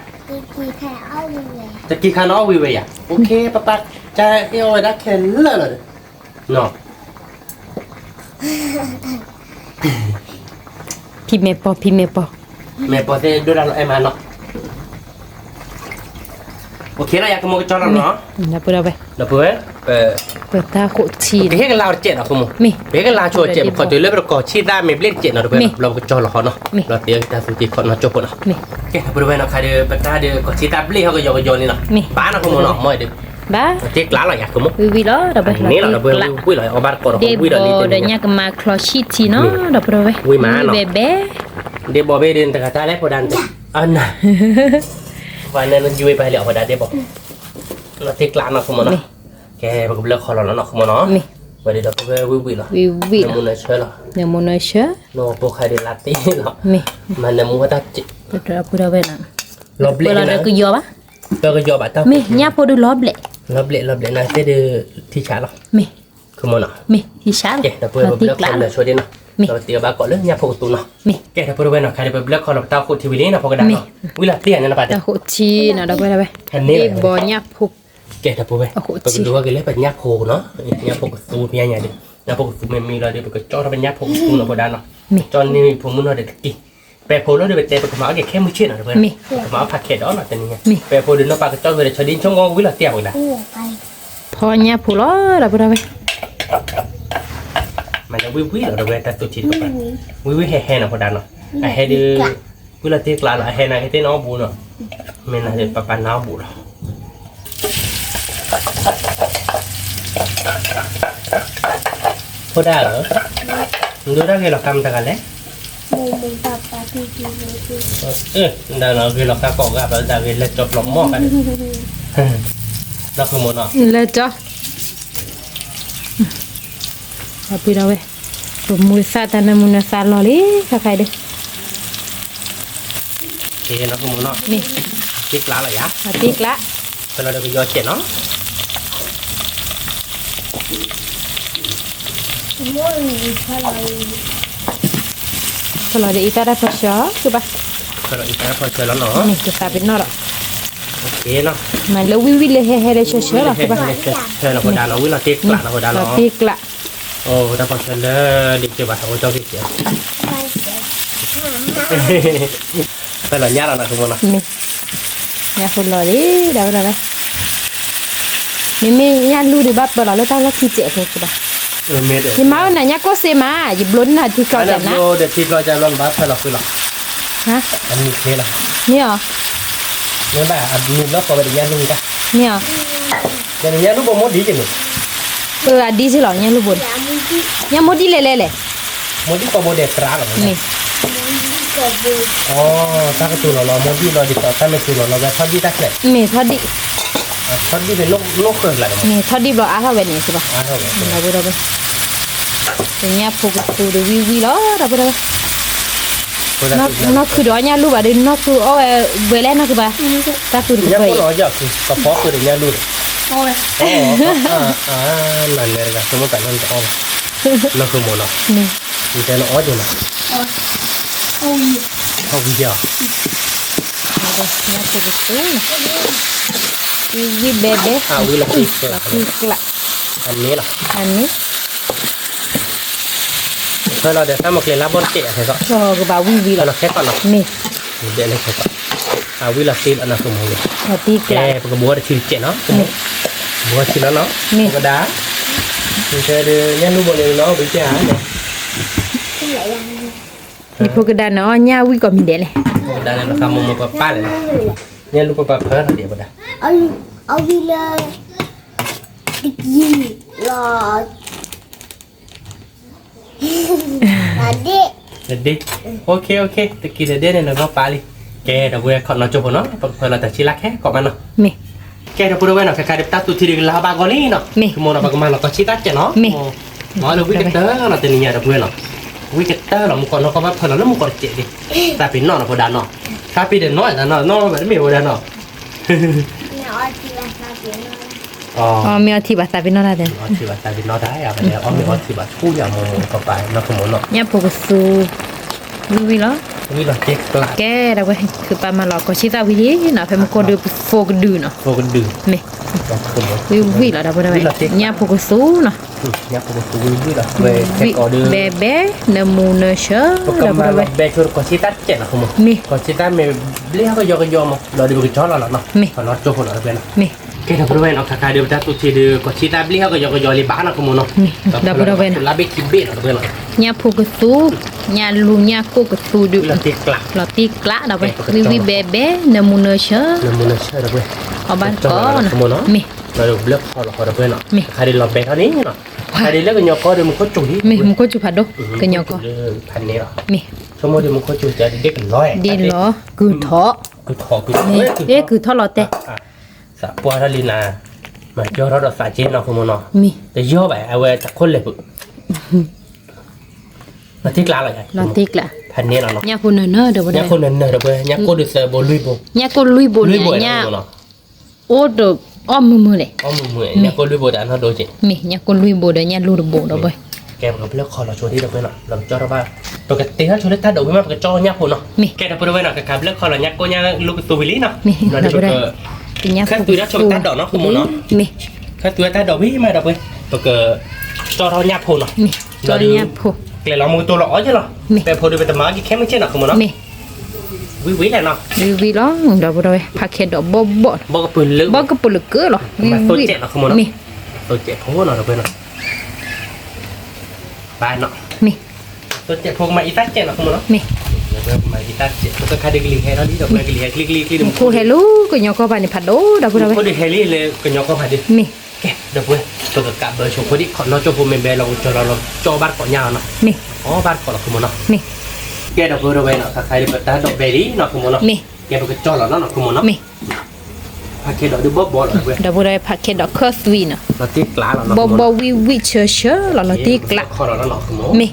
จะกี่คันน้องวิวอ่ะโอเคป้าจะเอาไว้ได้แค่เลื่อนเลยเนาะ พี่เมปอ แม่พอจะดูแลเราไอ้มาเนาะโอเคแล้วอยากจะมองจอเราเนาะ นะพอดาไป เดี๋ยวเพื่อนเปิดตาโคชี เฮ้ยกันลาวเจ็ดอ่ะคุณมึง มี เฮ้ยกันลาวโชว์เจ็ดขอตัวเลือกประกอบชีดได้ไม่เล่นเจ็ดเนาะเพื่อนเราก็จอเราเนาะเราเตี้ยแต่สุดที่คนเราจบเนาะ มี โอเคบริเวณเราใครเดือเป็นตาเดือก็ชีตาเปลี่ยเขาก็โยนนี่เนาะบ้านเราคุณมึงเนาะไม่เดือ บ้า เจ๊กล้าหรออยากคุณมึง วิ่งแล้วเราไป นี่เราเบื่อวิ่งเลยเอาบ้านก่อน เดบ วิ่งเลย อเดี๋ยวนี้ก็มาคลอชีทีเนาะเราไปเลยเบ๊ เดบอเบเดินแต่กระตาแล้วพอดันแต่อันน่ะวันนั้นยุ้ยไปเหลียวพอดันเดบอเราเจ๊กล้าเนาะคุณมึงเนาะแกมันก็เลิกคอเราเนาะคุณมึงเนาะวันนี้เราก็วิ่งเหรอ วิ่ง น้ำมันเชื่อเหรอ เดี๋ยวมันเชื่อ โน้พวกใครเดินลาตีเหรอ มี มันน้ำมันตัดจิ เราพูดไปนะ ลบเละ เรา นะ ก็ยอมอ่ะ เราก็ยอมอ่ะตั้ง มีเนี่ยพอดูลบเละ ลบเละนะเจ๊ดื้อที่ช้าหรอ มี คือมันเนาะ มีที่ช้า แกถ้าเพื่อนเลิกคนเลยช่วยดีเนาะเราเตี้ยบ้าก่อนเรื่องยาพกตุนเนาะแกถ้าเพื่อนเนาะใครเลิกคนเราตาขุดทีวีนี้เนาะพกกระดาษเนาะวิลาเตี้ยเนี่ยนะป้า แต่โคชีนะเราไปเลย อันนี้ บอเนี่ยพุก แกถ้าเพื่อนไปดูว่ากันเลยเป็นยาโพเนาะยาโพกตูมีอะไรดิยาโพกตูมันมีอะไรเดี๋ยวไปก็จ้องเป็นยาโพกตูเนาะพอดานเนาะจอนนี่ผมมึงเนาะเด็กกี่แปรโพแล้วเดี๋ยวไปเตะไปขมาเด็กแค่มือเชี่ยเนาะเพื่อนขมาผัดเข็ดอ๋อเนาะแต่นี่ไงแปรโพเดินเนาะปากก็จ้องเลยชดินช่องงอวิลาเตี้ยหมดนะ พอเนี่ยพุกแล้วเราไปเลย มันจะวิวเราเวทตัวชิดไปวิวแห่ๆเนาะพอดานเนาะไอ้แห่ดื้อวิลาเตี้ยกลาเนาะแห่นะไอ้เต้น้องบูเนาะ mình là để papa nào bù rồi thôi đã ở đưa ra cái lọc cam ta cả đấy đây là cái lọc cam cỏ gặp là cái là chọc lọc mỏ cả đấy nó không muốn nó lên cho ở bên đâu vậy rồi mua sa ta nên mua sa lò đi sao phải đi thì nó không muốn nó nè tiếc lá là giá tiếc lá cho nó được cái do chuyện nó kalau ada ikan apa sih coba kalau ikan apa chơi nó nih kita sabit nora ok nó mà lâu vi le he he le sho là coba chơi là hồi đá nó quý là tiếc lá là hồi đá nó tiếc lá ồ ta còn chơi là đi chơi bạc không cho cái chuyện đây là nhát là không muốn nó nih ya full đi đâu đâu đây mình nhà lưu đi bắt bờ là tao nó chi trẻ thôi coba thì máu này nhá có xe mà dịp lớn là thì coi là nè để thịt lo cho lon bát hay là cái là hả anh như thế là nhiều nếu mà anh như nó có bị nhát luôn cả nhiều cái nhát lúc muốn đi chứ mình đi chứ lỏng nha lúc buồn nha muốn đi lẹ muốn đi có muốn để trả là nè ta cái tụi nó muốn đi lo đi tao mình tụi nó ra thoát đi tắt này nè thoát đi thoát đi về lúc khởi lại nè thoát đi vào á thôi vậy nè chứ bà thôi đâu đâu thì nha phục vụ được vi đó đâu đâu nó cứ đó nha lúc bà đi nó cứ về lên nó cứ bà ta cứ được nhá vậy có nói giờ thì có phó cứ được nhá luôn là này là không có cảnh ăn con nó không muốn nó nè như thế nó ói rồi nè không giờ nha phục vụ vi bé bé vi là thịt là anh ấy thôi là để sao một cái lá bón trẻ thì rõ cái bà vi là nó khét còn nó nè để này khét vi là thịt là nó không muốn là tí cái búa để thịt trẻ nó búa thịt nó cái đá thì sẽ nhá lúc bọn này nó bị chả này thì phụ cái đàn nó nha vi còn mình để này đàn này nó không một papa này nhá lúc papa phơi là để vào đây ông đi là cái gì là đi ok tự kia để này nó có pali cái đầu vừa còn nó chụp nó phải là chỉ là khác còn mà nó nè cái đầu vừa nó cái ta tụi thì là ba con đi nó mua nó ba con mà nó có chi tát cho nó nói là cái tớ là từ nhà đầu vừa nó cái tớ là một con nó có bắp thôi nó một con trẻ đi ta phải nó vào đàn nó ta phải để nói là nó phải miêu đàn nó mèo thì bà tại vì nó là thế thì bà tại vì nó đá à bây giờ mèo thì bà thu giờ một có phải nó không muốn nó nhá phụ su vì đó vì là tiếc lại cái đâu vậyคือปลามาหลอกก็ชิตาวิธีนะphải một con được phô cái đường nó vô cái đường nè vì là đâu vậy nhá phụ su nó nhá phụ su vì là về cái có đường bé bé nè mù nè sớ đâu vậy bé cho có chi tát chết là không nè có chi tát mày lấy cái do mà rồi đi cái chó là nó còn nó cho nó bên nè cái đầu bên nó khai được ta tụi thì được có chi tát lấy cái do lấy bán nó không nó đâu vậy là bị kim bể nó bên nó nhá phụ su nhá lu nhá cô cái su được là tiếc lạ đâu vậy vì bé bé nè mù nè sớ đâu bên ở ban có nè rồi được lớp họ là họ đâu bên nó khai đi lọt bé nó ní nó khai đi lớp cái nhỏ có được một con chuối một con chuối phạt đâu cái nhỏ có thành này nè xong rồi được một con chuối để đi cần lói đi ló cứ thọ đấy cứ thọ lọt tè sa qua ra lì là mà cho nó được phải trên nó không nó mi để do vậy ai về chắc khôn lệ bự nó tiếc lá lại là tiếc lạ thành này là nó nhà cô nở được nhà cô nở được nhà cô được sợ bồ lui bồ nhà cô lui bồ nhà ô được mưa này mười nhà cô lui bồ đã nó đôi chị mi nhà cô lui bồ đấy nhà lui được bồ đâu vậy kèmกับเลือกคอเราช่วยที่เราเป็นเราcho nó baปกติถ้าช่วยถ้าดูไม่มาปกติจ่อยักษ์คนเนาะแกเราเป็นอะไรเนาะกับเลือกคอเรายักษ์ก็ยักษ์ลูกตัววิลลี่เนาะเราได้ปกติแค่ตัวนั้นช่วยตัดดอกเนาะคุณหมอเนาะแค่ตัวตัดดอกวิ่งมาดอกเว้ยปกติจ่อเรายักษ์คนเนาะ จ่อยักษ์คน เกลือเรามือตัวเราอ๋อใช่หรอแต่พอดูไปแต่มากี่แค่ไม่ใช่เนาะคุณหมอเนาะวิแหละเนาะวิล้อดอกอะไรผักเข็ดดอกบ่กระปุกลึกบ่กระปุกลึกเกลือหรอตัวเจ็ดเนาะคุณหมอเนาะตัวเจ็ดของเราเราเป็นเนาะบ้านเนาะ mi ตัวเจ็ดพวกมาอีตักเจ็ดเนาะคุณหมอเนาะ mi rồi mà kita có khai được liền hay đó đi được cái liền click click cô hello cái nhỏ có bạn phạt đố đâu đâu có được hay liền cái nhỏ có phải đi mi được rồi tôi cả bờ chụp đi còn nó cho phụ mình béเราcho bát cỏ nhau nó mi bát cỏ là không muốn nó mi cái được rồi nó khai được ta được bé đi nó không muốn nó mi cái được cho là nó không muốn nó mi cái đó được bóp bóp rồi đâu đây phạt cái đó curse win à nó tiếc lá là nó bò bò vi chớ là nó tiếc lá kho nó không muốn mi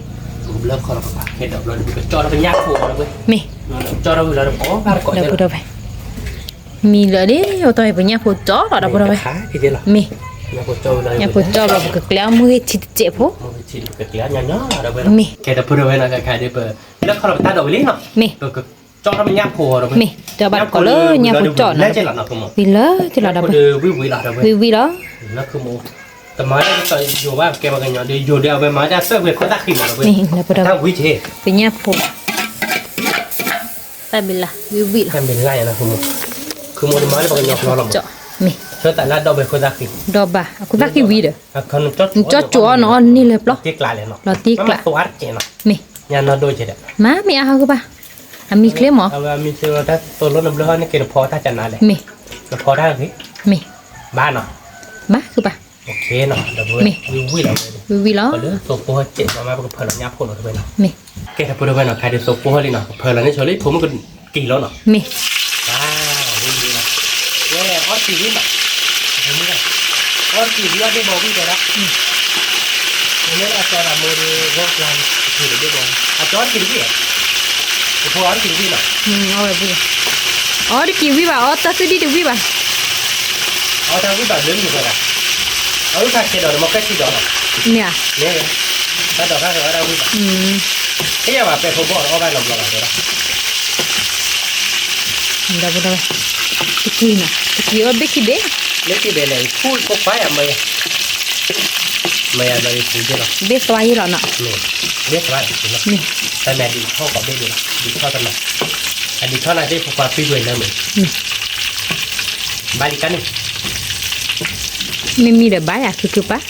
lớp kho nó cái đó rồi cho nó cái nhát phụ rồi mi cho nó là có bát cỏ đâu đâu vậy mi là đấy ở tôi với nhà phụ chó là đâu đâu vậy mi nhà phụ chó là một cái léo mới chít chẹp phố cái đó vừa rồi là cái đấy vừa lớp kho ta đầu lý nó mi cho nó nhát phụ rồi mi cho bạn có lỡ nhà phụ chó là chứ là nó không vì lỡ thì là đâu vì đó nó không tao nói là dù ba cái mà cái nhỏ đi dù đeo về máy ra sơ về có tác khi mà mi là vừa đâu quý chế vì nhà phụ tại vì là vì là em bên lại là không muốn nói là cái nhỏ nó làm chó mi cho tại là đâu về có tác khi đó bà aku tak kiwi dah còn cho chúa nó ni lep lo tiếc lại nó lo tiếc lại tôi ắt chế nó mi nhà nó đôi chế đấy má mi ah ba ami klem mo mình chưa ta tôi luôn nằm lơ này kia nó phò ta chả nãy đấy mi nó phò ra cái mi ba nó má cứ ba ok nó được rồi vui lắm vì lo còn nữa số phò chế mà cái phở nó nháp phò nó thôi nó mi cái thằng phở nó khai được số phò đi nó phở nó cho lấy phò một cái kỳ lắm nó mi vui lắm yeah hot TV mà hot TV ở đây bao nhiêu đó nếu là cho là mua gốc làm thì được bao cho TV à phò hot TV mà ôi vui đi kiwi ba ta sẽ đi kiwi ba tao biết bạn đến như vậy ở cái cái đó là một cái gì đó nè nè ta đọc ra rồi ở đâu biết bạn cái gì mà phải phô bỏ ở vai lòng rồi đó đâu đâu cái kia nè cái kia ở bên kia đấy lấy cái bề này phui có phải à mày là phui chứ nào biết xoay gì rồi nè biết phải là tại mẹ đi không có biết được đi theo tao này anh đi theo này đi phục vào phi đuổi lên mình bài đi cắn đi mi được bái à cứ bác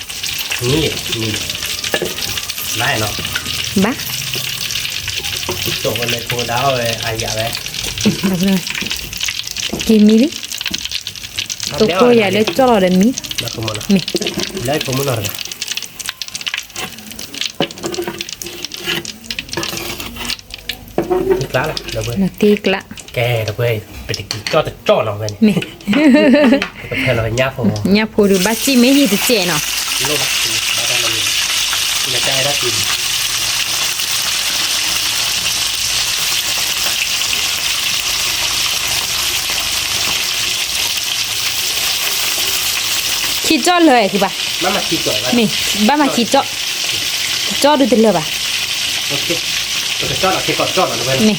mi bài nó bác chỗ này cô đào rồi ai dạ vậy đâu rồi kia mi đi tôi coi giờ lấy cho nó đến mi nó không muốn mi lấy không muốn rồi tiếc lá được rồi là tiếc lạ kè được rồi phải cho nó vậy mi phải là nháp vào nhà phụ được bác sĩ mấy gì thì trẻ nó lúc đó là mình nhà trai đó thì chỉ cho lời thì bà má mà chỉ giỏi vậy mi ba mà chỉ cho được tiền lời bà ok tôi cho là cái con cho là được vậy mi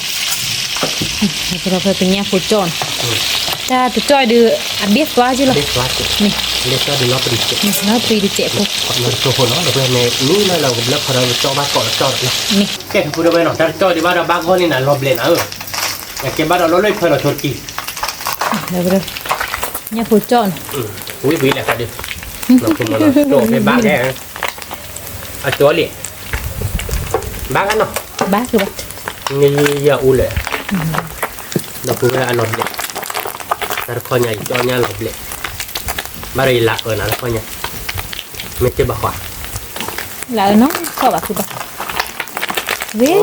rồi phải nhà phụ tròn ta tự cho được biết quá chứ là biết quá chứ mi biết quá thì nó bị chết mi nó tùy được trẻ phụ nó cho nó được vậy này núi nó là một lớp rồi cho ba cỏ cho được mi cái phụ được vậy nó cho đi ba đó ba con này là lọp lên à cái ba đó nó lấy phải là chốt kì rồi nhà phụ tròn quý vị là phải được nó không muốn chỗ cái bác này à chỗ liền bác ăn nó bác cứ bác như giờ u lệ nó cũng là ăn lọt lệ ta coi nhà cho nhà lọt lệ bà đây lạc ở nào coi nhà mấy cái bà khoa là nó sao bác cứ bác với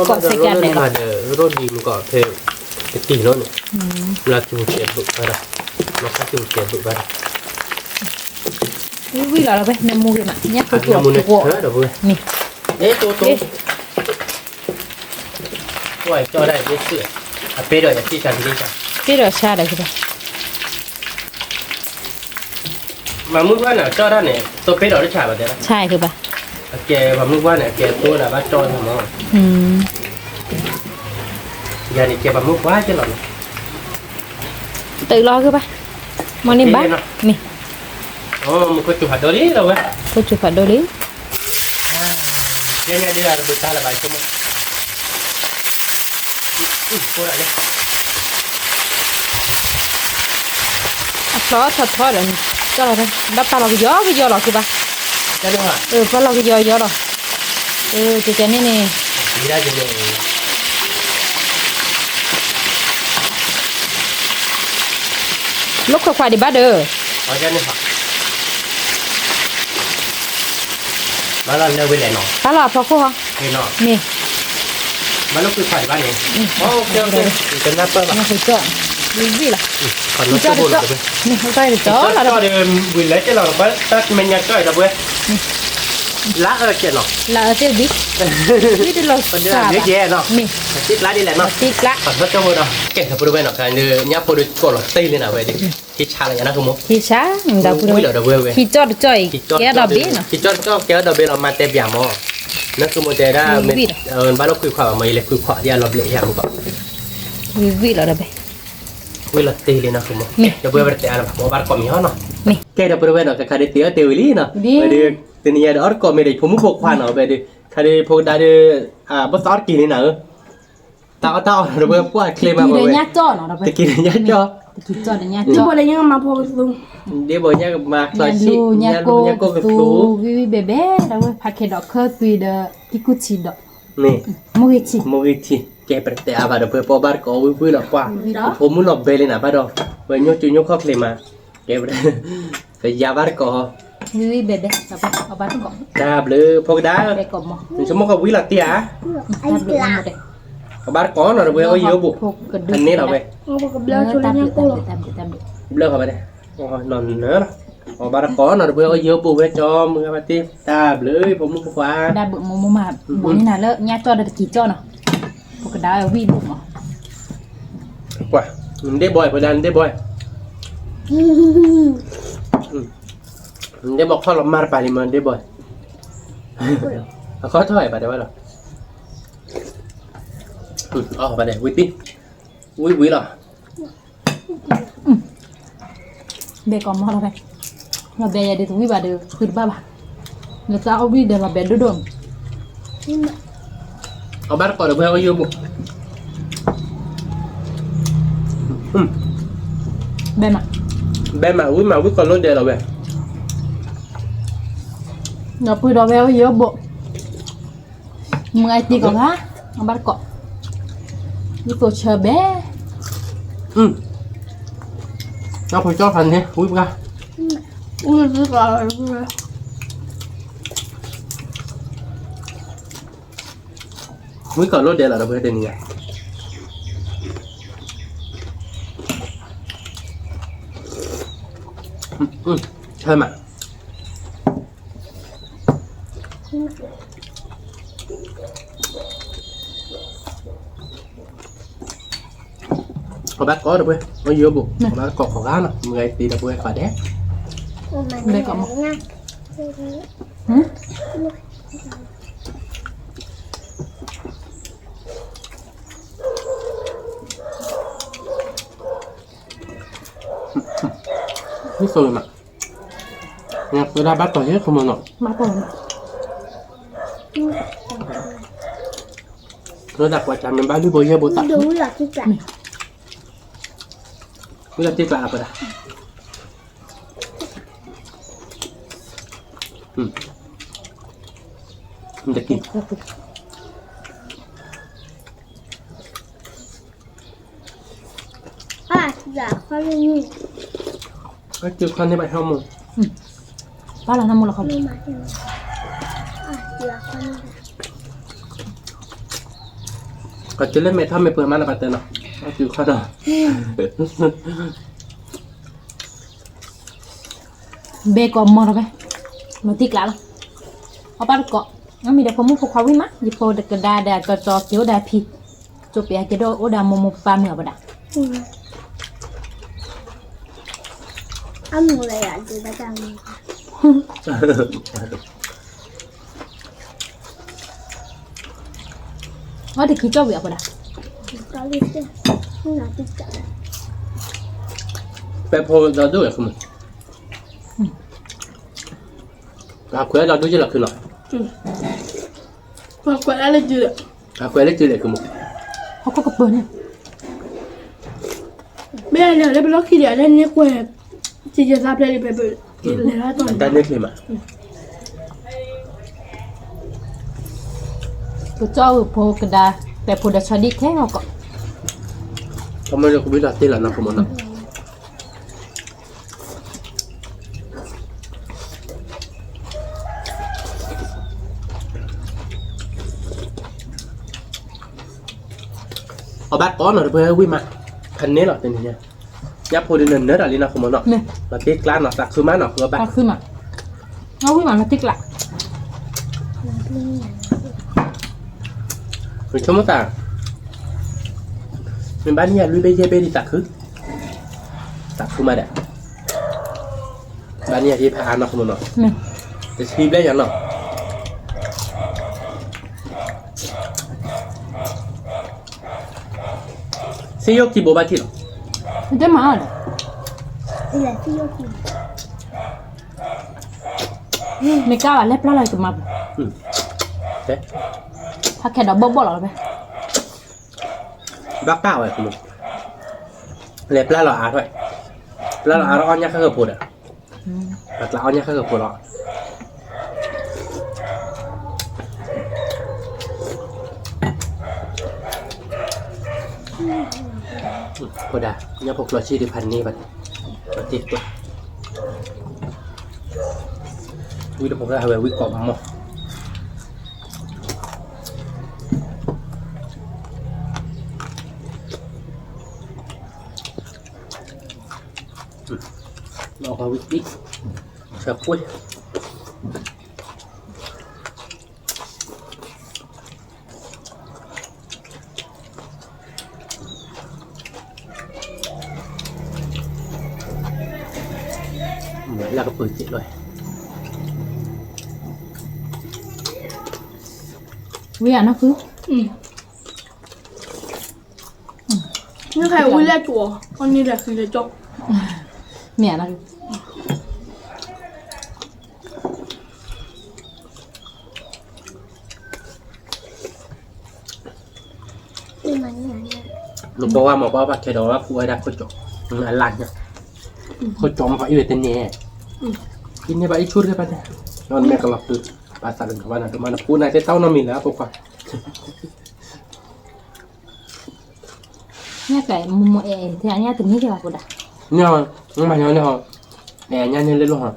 còn sẽ cái này mà rồi đi mình có thể cái tỷ nó nữa là chịu tiền bự vào đây nó sẽ chịu tiền bự vào đây với là vậy nằm mua cái mà nhắc cái mua này của hết rồi vui mi đấy tôi rồi cho đây cái sữa à bây giờ chỉ cần đi sao cái đó xa đấy các bạn mà muốn qua nào cho đó này tôi bây giờ nó trả vào đấy sai các bạn kè và muốn qua này kè tôi là bắt cho thôi mà giờ này kè và muốn quá chứ là tự lo các bạn món nem bác mi một cái chụp hạt đó đi đâu vậy cô chụp phạt đồ đấy đây này đây là bữa ta là bài cho mình cô lại đây xóa thật thôi rồi cho là đây đắp ta là cái gió là các bạn cái đó hả phải là cái gió rồi cái này nè đi ra cho mình lúc không phải đi bắt được เอาจานนี่ค่ะมาเราเร็วไปเลยเนาะ ta là phô phô hả นี่เนาะ nè มาลูกคือไข่บ้านเองโอเคโอเคเป็นน้ำเปิ้ล nó phải chọn vì gì là ขอนน้ำเปิ้ลบุหรี่ nè không tay được ก็ chó là เรา được เดินวิ่งเลยจะเราบ้านตัดมันยังจ่อยเราเว้ยละเจ็ดเนาะ là ở trên biết biết được là คนเดียว xả เยอะแยะเนาะ nè ติดละนี่แหละเนาะ tít lá ขอนเขาจะพูดเนาะเก่งกับพูดไปเนาะการเดินยับพูดกดหลอดตีเลยนะเว้ยดิคิดชาอะไรอย่างนั้นคือมั้ง khi sáng mình đào vui phụ là đầu ơi khi cho được chơi kéo đào biết nè คิดจอดkéo đầu bênเรามาเต็มอย่างมั้งนั่นคือโมเดลได้บ้านเราคุยขวามาเลยคุยขวาที่เราเลี้ยงมั้งก่อน vì vị là được คุยหลอดตีเลยนะคือมั้งเดี๋ยวเบื่อไปแต่อะไรมั้งบ้านก่อนมีห้อเนาะ nè แกเดี๋ยวพูดไปเนาะกับคดีเตี้ยเตี้ยลี่เนาะไปดูทีนี้เดี๋ยวก็ไม่ได้ผมไม่บอกความเนาะไปดูคดีพวกได้บอสอร์กินนี่เนาะตาเดี๋ยวเบื่อพวกเคลมมา thì บอก đấy เว้ย nhát cho nó được ตะกี้ยัดจ่อ thì cho để nhát Chứ cho bộ này nhưng mà phô luôn. เดี๋ยวบอกยัดมาซอย nhà ชิ lu nhà ยัด cô กับ tu ตู vì bé bé đâu phải cái đó khơi tùy đó cái cút chỉ đó นี่ mua cái chỉ โมวิธีแกประเดี๋ยวเดี๋ยวเพื่อพอบาร์ก็วิ่งหลอกว่าผมมุ่งหลอกเบลเลยนะบ้านเราเว้ยยกข้อเคลมมาแกประเดี๋ยวก็ยาบาร์ก็ vì bé bé đâu phải ở bán có ดาบเลยพวกดา bé có mà ถึงชั่วโมงก็วิ่งหลักเตี้ย ta được một đấy บาร์ก็เนาะเว้ยเอาเยอะบุ อันนี้เราไป Ngô bà cặp leo cho lên nha cô rồi. เลิกเข้าไปเลยนอนเนื้อบาร์ก็เนาะเว้ยเอาเยอะบุเว้ยจอมมือมาตีดาบเลยผมมุ่งขวา đa bự mồm mà bố như nào lỡ nhát cho được chỉ cho nó một cái đá ở vi bụng mà กว่ามันได้บ่อยพอดันได้บ่อยมันได้บอกข้อละมาร์ปาลิมันได้บ่อยข้อเท่าไหร่ปะเดี๋ยวว่าหรออ๋อปะเดี๋ยววิตี้วิหรอ bé có mò đâu đây là bé nhà đi tụi bà đều khử ba bà người ta ở vi đều là bé đứa đường เอาบ้านก่อนเดี๋ยวเพื่อนเอาเยอะบุ bé mà แบมาวิก่อนรถเดียวเราเว้ย nó pui đó bé ở dưới bộ mười tí còn hả nó bắt cọ đi cô chờ bé เอาพอจ้อพันเนี่ยวิปะ Ui, rất là vui. วิก่อนรถเดียวเราเพื่อนเดี๋ยวนี้ใช่ไหมเอาบ้านก่อนเดี๋ยวเพื่อนเอาเยอะบุเอาบ้านก่อนของร้านอ่ะมือไอ้ตีเดี๋ยวเพื่อนขอแดก bé có một hử นี่สวยมั้ยเนี่ยเวลาบ้านก่อนที่เขามาเนาะ má còn ระดับว่าจำเป็นบ้านหรือบ่เยอะบ่ตัด Đúng là cái cả. เวลาที่กลาไปละมันจะกิน À, dạ, khoan lên như. ก็จืดคันที่ไปห้องมึง ba là năm một là không Nhưng mà thêm. À, dạ, khoan lên. ก็จะเล่นเมทัลไม่เปิดมันละปัตเตอร์เนาะก็จืดคันเนาะ bé có mò đâu bé nó tí lạ lắm ở bắt cọ nó mi đẹp không muốn phục khóa với mắt dịp phô được cái đa đà cho chiếu đà phi chụp bé cái đôi ô đà một ba mửa vào đà Ăn một này ạ, từ ba trăm. nó thì khí cho việc vào đà Có đi chứ. Nhưng là cái cả. ไปโพเราด้วยคุณอาคุยเราด้วยจะหลักคือหรอ Và quả đã lên chưa? อาคุยเล็กจืดเลยคือมึง เขาก็กระเปิดเนี่ย Bây giờ này bên đó khi để lên nhé quẹt. Chỉ giờ ra đây thì phải bởi. Lấy ra อั toàn. นนั้นนี่คือมา ตัวเจ้าโพกระดาแต่โพดาชาดิแค่เขาก็ ทำไมเราคุยเราตีหลังนะคุณมึงเนาะ เอาบัตรก้อนหน่อยเพื่อวิ่งมาคันนี้หรอเป็นยังไงยับโพดินเนื้ออะไรนะคุณหมอเนาะเราตีกล้าเนาะสักคือมาเนาะเราบัตร ก็ขึ้นมาเอาวิ่งมาแล้วติ๊กละ mình không mất à mình bán nhà lui bây giờ đi tạc khứ mà đẹp bán nhà thì phải ăn nó không nó để xí lấy nhắn nó xí vô kì bộ ba thịt cái má rồi đây là cái yêu cầu mày cao à lép lá lại tụi mập thếถ้าแค่ดอกบ่หรอไป bác cao rồi không lẹp lá lọ á thôi lá lọ á nó on nhá khá hợp bột à đặt là on nhá khá hợp bột lọ bột à nhá bột lọ chi điพันนี่บัดติดตัววิธีผมจะทำแบบวิกรอบมั้งเราเอาวิธีเชือกปุ้ยเหมือนเราก็ปืนจิตเลย วิอ่ะนะคือ như khai ui ra chùa con như là khi là chọc เมียนะคือ ลูกบอกว่าหมอบอกว่าแค่ดอกว่าผู้ให้ได้คนจบอะไรเนี่ยคนจบเขาอยู่ในเต็นท์กินเนี่ยไปชุดเลยไปเนี่ยนอนแม่ก็หลับตื่นภาษาดึงกับว่าน่ะตัวมันพูดนายจะเต้านอนมีแล้วพวกเขา เนี่ยไก่มุมเอที่อันนี้ถึงนี่จะแบบกูด่า เนี่ยมันมาเนี่ยแหน่เนี่ยเล่นลูกฮะ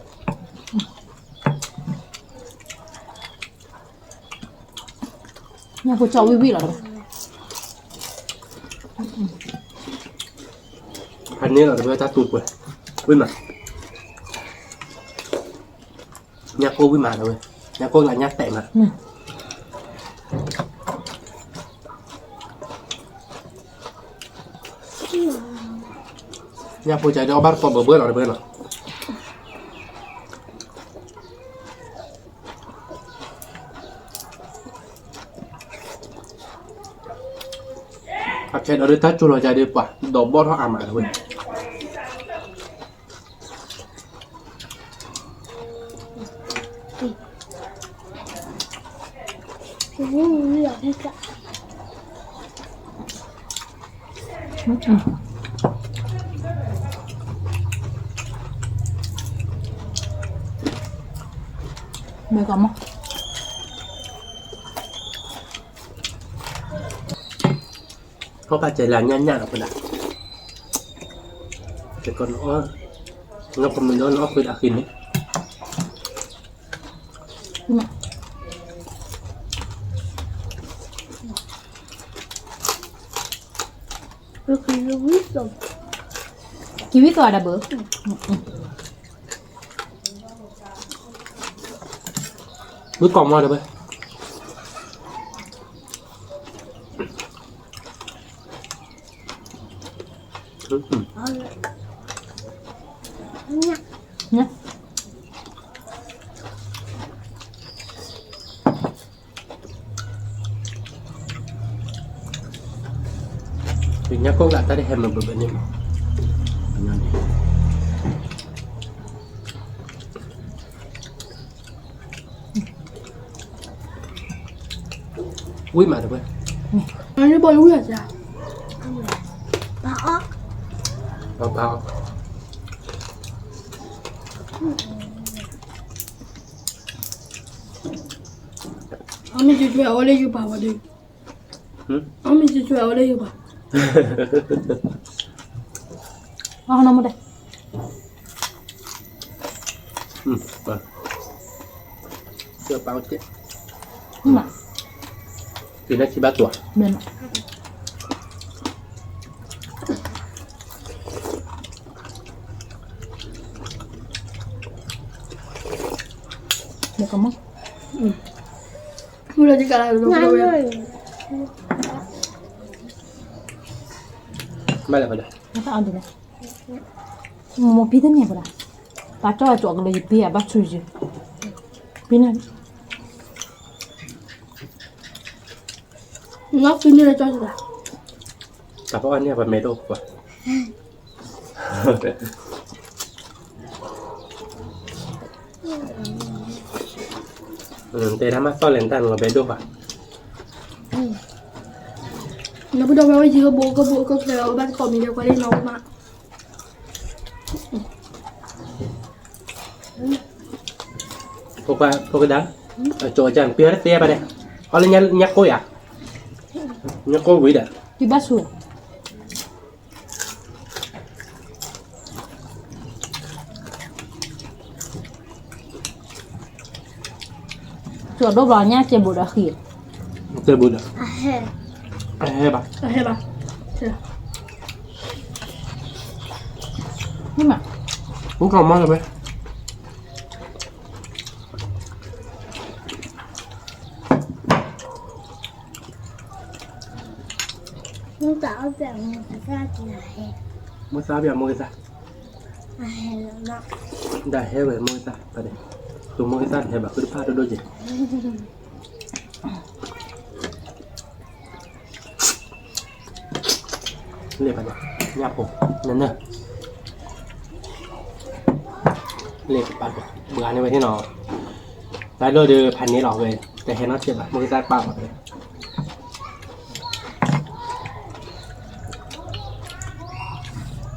เนี่ยกูจะวิวหรอ พันนี้เราจะไปจัดตูดไปวิ่งมาเนี่ยโก้วิ่งมาเลยเนี่ยโก้หลังเนี่ยแตะมาเนี่ยผู้ใจเดี๋ยวบ้านตัวเบื่อหรอเบื่อหรอครับใช่เราได้ทัดจุลใจดีกว่าดอกบอลเขาอ่านมาเลย thì như là hết cả เมื่อก่อนมั้ง เขาปัจจัยหลังยันยันออกไปละแต่ก่อนอ๋อเราคำนวณเราคุยอาคินนี่ rồi khi nó biết rồi กีวิตัวดับเบิล มือกล่องมาเลยไปเนี่ย Vì nhá cô gạt ta đi hèm một bữa nhưng quý mà được không? nó như bơi uống là Bao ông mình chỉ ở đây như bà vào đây ông mình chỉ ở đây như bà เอาน้ำมาได้ vâng chưa bao chết นี่มา thì nó chỉ 3 tuổi เดิน เดี๋ยวก็มั้ง Mula juga lah dulu. Mana pada? ไม่ต้องเอาดูเลยโมพี่ท่านเนี่ยปะล่ะป้าจ้อยจวกเลยพี่อ่ะป้าช่วยจีพี่นั่น Ngọc ini dah cocok dah. Tapi kan ni apa medo apa? Teh nama solentan lo bedo pak. Ngọc đâu bao giờ bộ có thể ở bên còn mình đều qua đây nấu mà. Pokok dah. Coba jangan biar dia pada. Kalau nyak koi ya? Nyak koi beda. พี่บ้าช่วยจวดรอบร้อนเนี่ยเจ็บบุตรขีด Terbudak. Aheh. Pak. Aheh bah. Dah. นี่มั้ย Bukan mana be? Muốn tạo ra một cái này. Mau sabi mau kita. Aheh lah. Dah hebat mau kita pada. Tu mau kita hebat. Kudu pada doje. Lihat pada. Nyapo. Nana. Lihat pada. Beraniไปที่นอได้โลเดือพันนี้หรอกเลยแต่เห็นว่าเจ็บอะมือซ้ายเปล่าเลย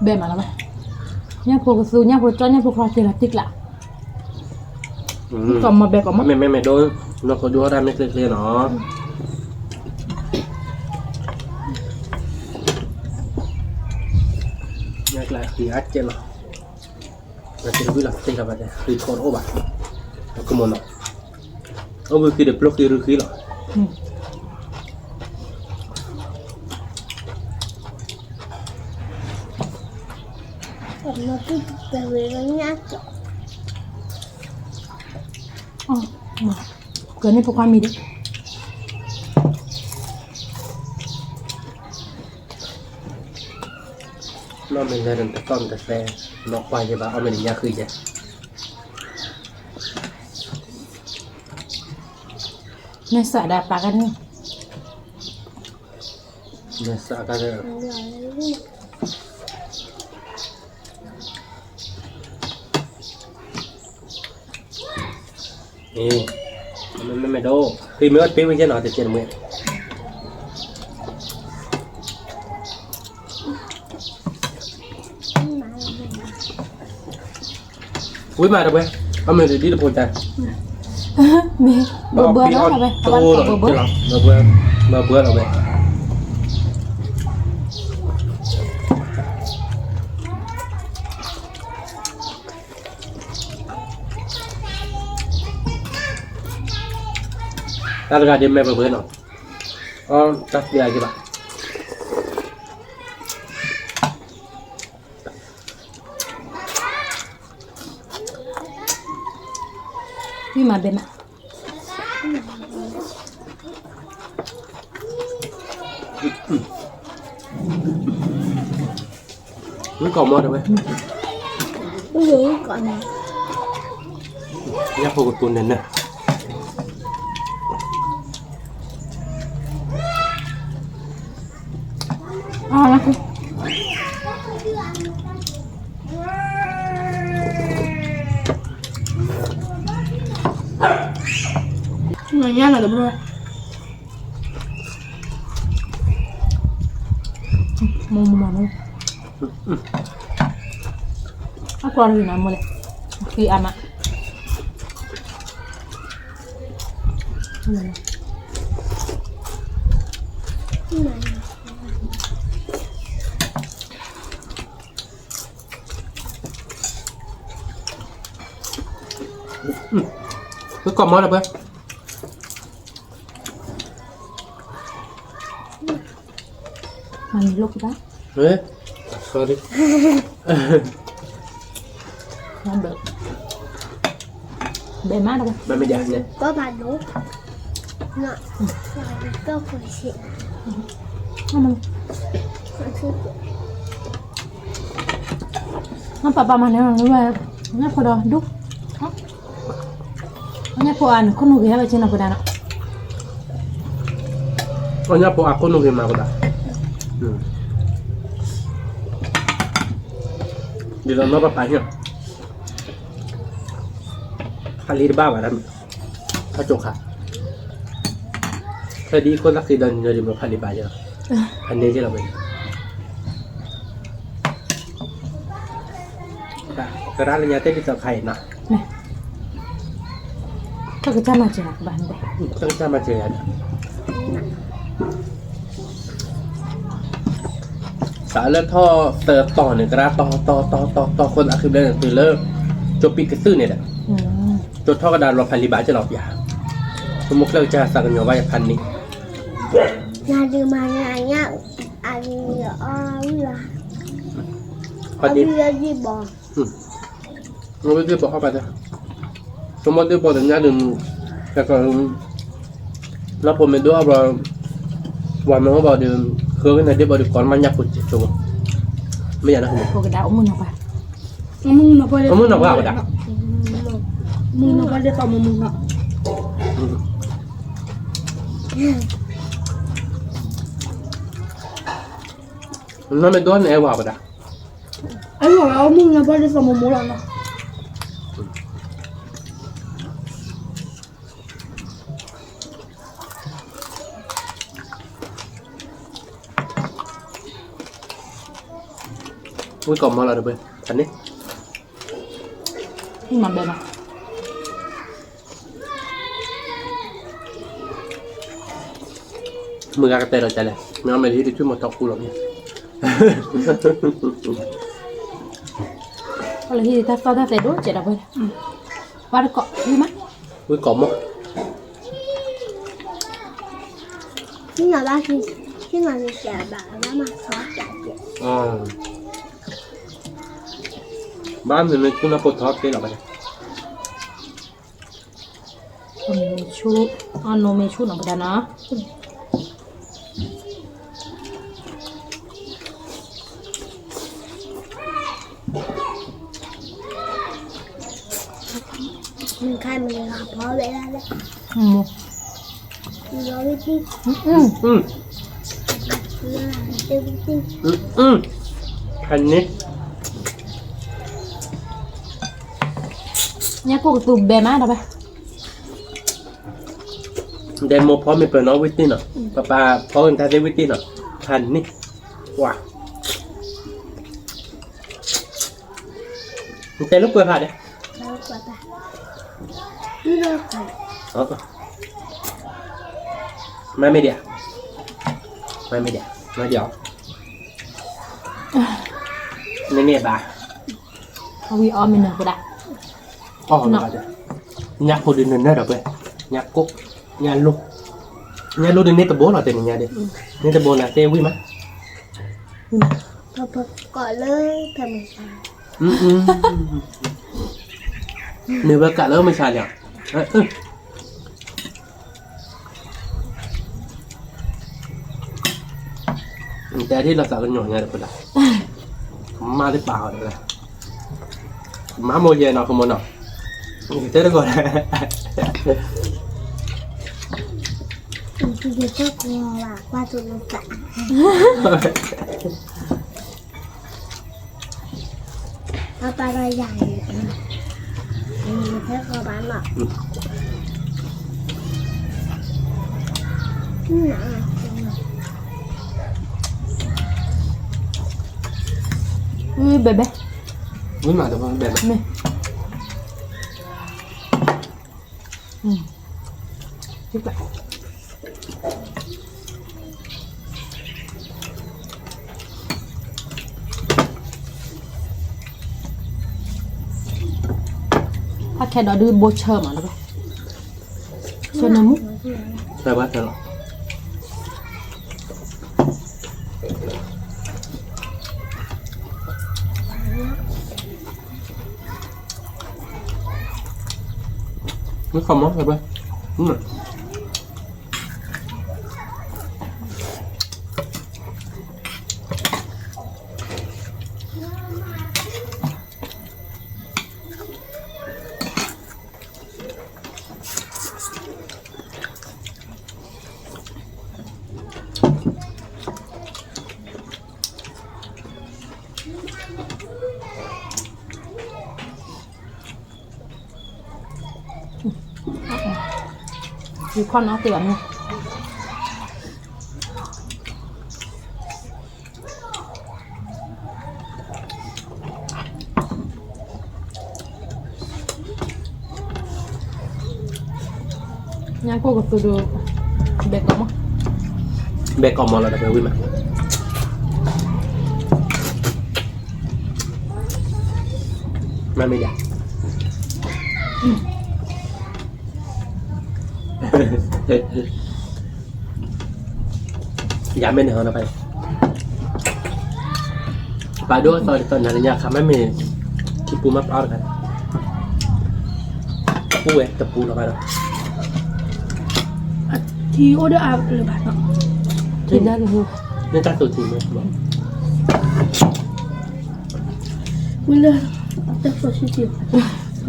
เบะมาแล้วไหมเนี่ยพวกซูเนี่ยพวกจ้อนเนี่ยพวกคลาสติกติกละก็มาเบะก็มา ไม่โดนนกกระดูกได้ไม่เคยเนาะนี่แหละที่อัดเจ็บเนาะแล้วที่เราวิลาติกับอะไรคือคนโอ้บ้าก็มันเนาะโอ้คือเด็กปลุกคือหรอ Karena tu berinya cok. อ๋อเกิดในพวกความมีดิ น้องเป็นอะไรแต่ต้นแต่แซ่นกควายใช่ปะเอาเป็นอย่างนี้คือจะ ในสระดาปลากันนี่ เนี่ยสักการะนี่มันไม่โดพี่ไม่ว่าพี่ไม่ใช่หนอแต่เจ็บมืออุ้ยมาแล้วเว้ยเอามือดีๆพูดใจ มีเบื่อเบื่อแล้วไปตะวันตกเบื่อ เบื่อเราไป Harga dia memang benar. Oh, tas dia aja pak. พี่มาเบะมา Nó còn mơ được không? Ui còn này. Nhắc vô một tuần đến nè. À, nó Này nha là được rồi. mau aku lagi nak mulai ki anak Cứ còn mơ được không? mandi lo kita Sorry. ngambil bề má đâu มันไม่อยากเนี่ย có bà đủ nọ có phải xịn không nó papa mà nếu nó về nó phải đo đúc nó phải ăn con nuôi cái trên nào phải đàn ạ วันนี้พออากูนุ่งมาก็ได้เดี๋ยวเราโน้ตไปเนี่ยคาลีบ้าแบบนั้นเขาจงค่ะคดีคนรักสีดันเงินมันคาลีบ้าเยอะอันนี้ที่เราเป็นกระด้างเนี้ยเต้นที่จะไข่นะ này các cái cha mà chỉ là cái bàn đây ต้องจะมาเจอกันสารเลือดท่อเติร์ต่อหนึ่งกระด้างต่อคนอาคือเรื่องคือเลิกจบปีกระซื้อเนี่ยแหละ จดท่อกระดานรอพันลิบาจะหลอกยาสมมุติเราจะสั่งเงินไว้พันนี้ nhà đi mà nhà nhá anh là พอดี anh đi bò เราไม่ได้บอกเข้าไปนะสมมติได้บอกแต่เนี้ยดึงแต่ก็แล้วผมเป็นด้วยว่าวันมันก็บอกดึงคือกันไหนได้บอกดึงก่อนมันยักกุดจุกไม่อยากนะคุณ cô cái đạo muốn nào bạn mưng nó phải mưng nó vào rồi đã mưng nó phải để tao mưng nó มันเป็นด้วยในว่าไปได้ anh bảo là mưng nó phải để tao mưng nó อุ้ยกล่อมมาแล้วเดี๋ยวไปอันนี้ nhưng mà bề mặt มือกระเตะเราใจเลยไม่เอาไม่ที่ช่วยมาตอกกูหรอกเนี่ย có là khi ta so ta phải đốt chạy đâu vậy qua được cọ đi mắt อุ้ยกล่อมมั้ง nhưng mà ba khi mà mình trả bà nó mà khó trả tiền อ๋อบ้านมันคุณเอาปวดท้องเต้หรอไป chu ăn nô mê chu nó phải nó mình khai mình học khó vậy ra đấy ừ mình nói với chị Ừ. là tiêu với chị คันนี้ nhá cô từ bề má đâu vậy เดโมพร้อมมีเปิดน้องวิตตี้เนาะป้าพร้อมกันทาได้วิตตี้เนาะคันนี้ว้าเต้ลูกเปิดผ่านเนี่ย đâu quả ta cứ đâu phải อ๋อไม่เดียวไม่เดียวไม่เดียวเนี่ยบ้า vì om mình phải đặt อ๋อเนาะnhạc hồ đình này đâu vậy nhạc cúc nhạc lu đến đây tập bố là tiền nhà đi nên tập bố là tê quý má Papa gọi lên thầm mình xài nếu mà cả lớp mình xài nhởแต่ที่เราสั่งกันหน่อยไงเดี๋ยวไปละมาได้เปล่าเดี๋ยวละมาโมเยนเอาขโมยเนาะเจ๊ได้ก่อน Thì giờ chắc là qua tụi nó cả Papa ra dài mình thấy có bán mà bề bề muốn mà được không đẹp mẹ tiếp lại cái đó đưa bột chơ mà nó vậy cho nó múc ใช่ป่ะใช่หรอ ไม่คอมมั้งใช่ปะอยู่ข้อน้องเตือนเนี่ยยังโคกับตัวดูเบกอมั้ง เบกอมอลแล้วแต่วิ่งมาไม่อยากอย่าไม่เหนียวนะไปปลาด้วยตอนนั้นอยากทำให้มีคิปูมาปลากันปูตะปูลงไปแล้ว ทีโอเดอร์อาหรือแบบนั้น กินได้เลย นี่จัดตัวทีไหมบอก วิลเลอร์แต่ฟอชิติ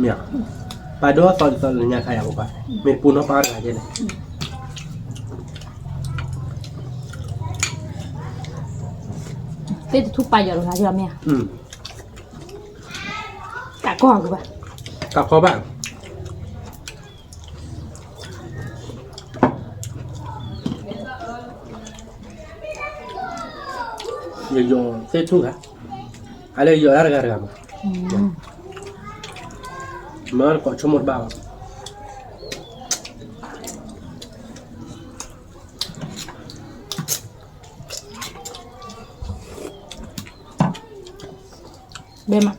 เนี่ยปลาด้วยตอนนั้นอยากใครอยากบอกว่ามีปูน้ำปลาอะไรเจน เต้จะทุกไปอยู่หรอคะที่เราเนี่ย กะก่อนกูป่ะ กลับเข้าบ้านโยเซทุกะอะไรโยอะไรกันกันมาก็ชมดบ้าเบมอ่ะ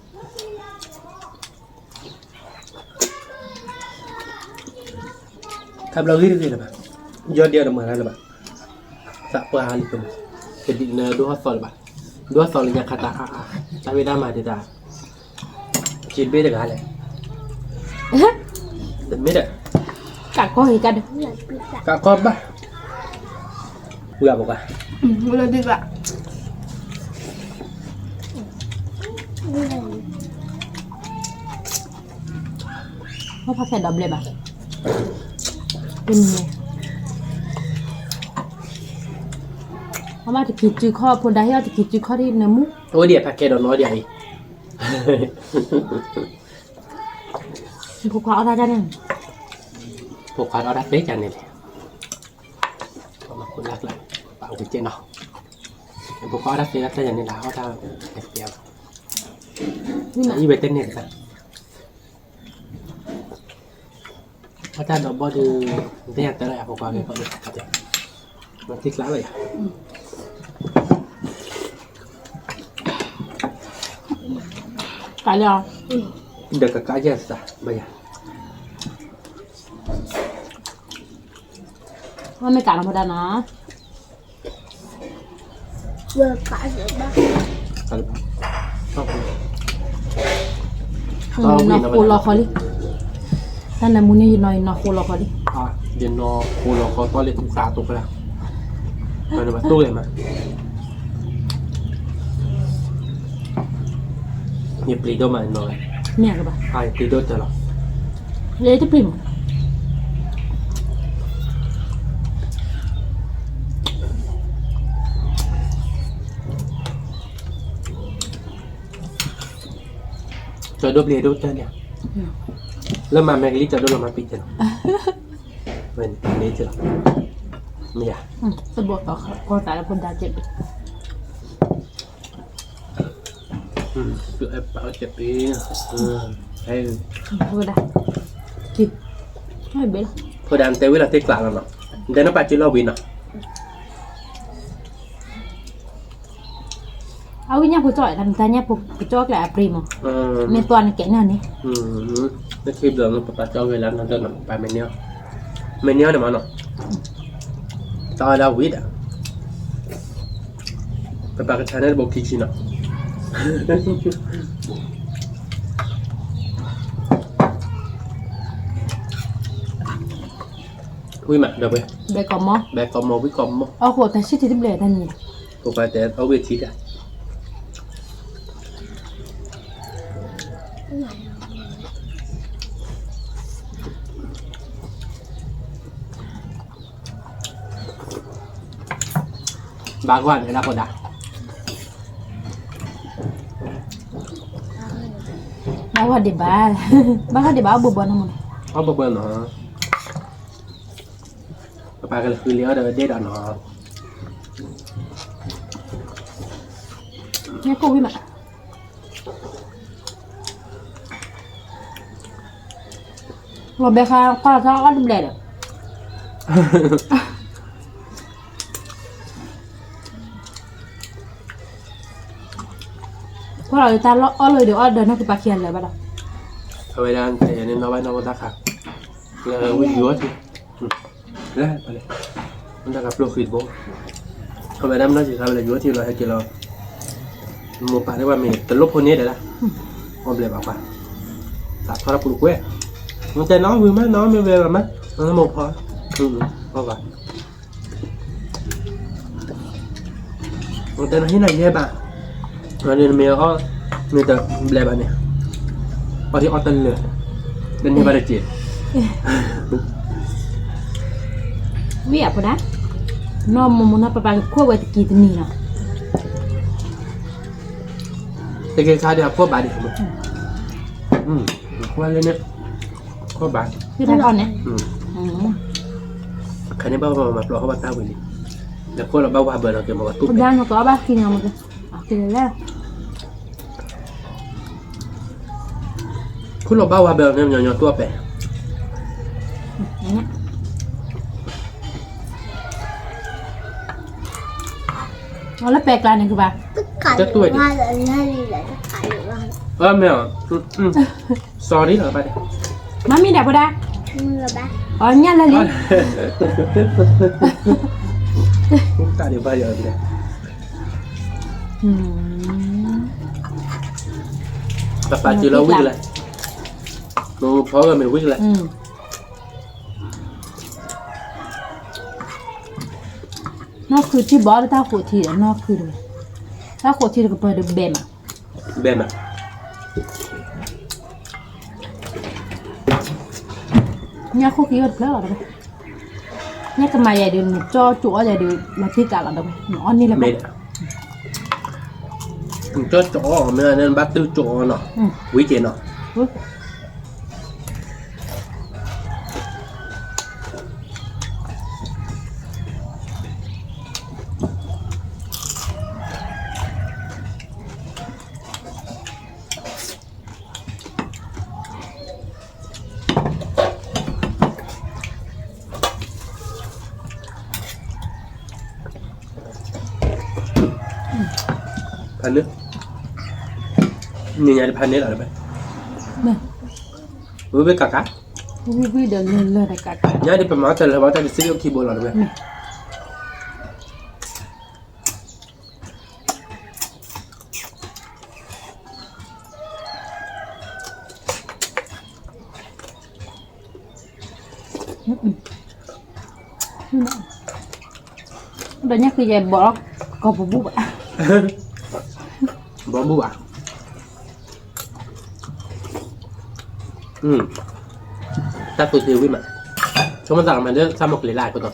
ทำเราที่นี่หรือเปล่ายอดเดียวเหมือนกันหรือเปล่าสับปะรดลิมjadi dua sol nya kata tapi nama dia cibe deh kali demi deh กะก่อนกัน kak korban bukan bukan วิลเลอร์ดีกว่า เพราะพักแค่ดับเลยป่ะเป็นไงเพราะว่าจะกินจืดข้อพนได้ที่เราจะกินจืดข้อที่เนื้อมุก oh dia pakai dono dia ini พวกเขาเอาได้ได้เนี่ย pokoknya orang deh jangan ini kalau aku lihat lah pak ujian noh pokoknya orang deh jangan ini lah orang dia นี่นะ ini betul nih kan kita double di nanti yang terus ya pokoknya kalau aja nanti kelar ya ไก่เลยอ่ะ udah kakak aja sah bayar ว่าไม่ไก่ธรรมดานะ เวอร์กาเยอะมาก kalauนอโคลอคอลิท่านนมุนี่นอยนอโคลอคอลิ dia no kalau kau toilet buka tuh lah mana batu ya makนี่ปลีดมาหน่อย เมียกับป่ะ ปลีดจะหรอ เลยที่ปริม จอดปลีดจะเนี่ยแล้วมาแมกลิจะโดนมาปิดจะหรอเป็นนี้จะหรอไม่อยาก สะบวกต่อคนตายแล้วคนดาเจ็บ คือไอ้เปล่าเจ็บปีให้ พูดได้กินไม่เบล พอดันเตวิลาเทกลางแล้วเนาะเดี๋ยวน้าปัจจุบันวินเนาะ เอาวิญญาณผู้จ่อยทำแต่เนี่ยผู้จ่อยแหละปริมในตัวในแก่นั่นนี่ นั่นคลิปเดิมเราปัจจุบันเวลานั่นเดินไปเมเนียเนี่ยมันเนาะตอนเราวิดอะไปปากกระชายนั่นบอกคิชิเนาะ Ui mà được rồi. Bé có mò. Bé có mò với con mò. Khổ ta shit thì bể ta nhỉ. Cô phải để ở vị trí à. Bà quan này là con đã. Bawa di bawah. Bawa di bawah beban namun. Có một bên nó. Bà cái là cứ liếc rồi để đó nó. Nghe cô mà. Lo bé kha qua sao ăn bể được. Kalau kita lo oleh dia ada nak pakaian lah pada. Thôi đang để nên nó bay nó ta khác. Là quý dúa thì. Đấy, phải đấy. Chúng ta gặp lô khịt bố. Thôi vậy năm nó chỉ sao là dúa thì là 2 kilo. Một bạn đấy qua mình tận lúc hôm nay đấy là. Hôm nay bảo bạn. Tại sao nó phụ quê. Nó chơi nó vừa mới nói mới về là mất. Nó một thôi. Không vậy. Nó tên nó thế này nha bạn. Nó nên mình có người ta beli bạn này. Ở thì ở tân lửa. Đến như vậy là chị. Wi apa dah? No mau apa bang kau buat kita ni lah. Thế cái khai đi học có bạn đi không? Qua lên nhé. Có bạn. Cái thằng con này. Cái này bao vào mặt lo có bắt tao vậy đi. Là cô là bao vào bờ là kiểu mà bắt tụt. Jangan mau kau apa kini kamu tu. Kini lah. Cô là bao vào bờ nên nhỏ nhỏ tua bè. Nó lấp bẹt lại này các bạn. Tất cả Chắc tuổi những hoa là hay là tất cả những hoa. Mèo. Sorry là bạn. Mami dah pada. Là ba. Oh nya lah ni. Chúng ta đều bao giờ vậy. Bà chỉ lâu quyết lại. Nó phó rồi mình quyết lại. Nó cứ chỉ bỏ tao khổ thì nó cứ rồi. Tao khổ thì được bơi được bèm à? Bèm à? Nhà khổ khí vật lỡ ở đâu? Nhà cái mày đều cho chỗ đều là thi cả ở đâu? Nó ăn đi là mệt. Cho chỗ nên bắt tư chỗ nó. Quý chị nó. Pan nước. Nhìn nhà đi pan nước ở đâu vậy? Nè. Với cả cá. Với đợt lên đại cả. Nhà đi pan máu tây là máu tây sử dụng keyboard ở đâu vậy? Đó nhắc khi về bỏ có một bút ạ. Bỏ bút à? Ta tụt tiêu với mà. Chúng mình rằng mà nó sao một lấy lại của tôi.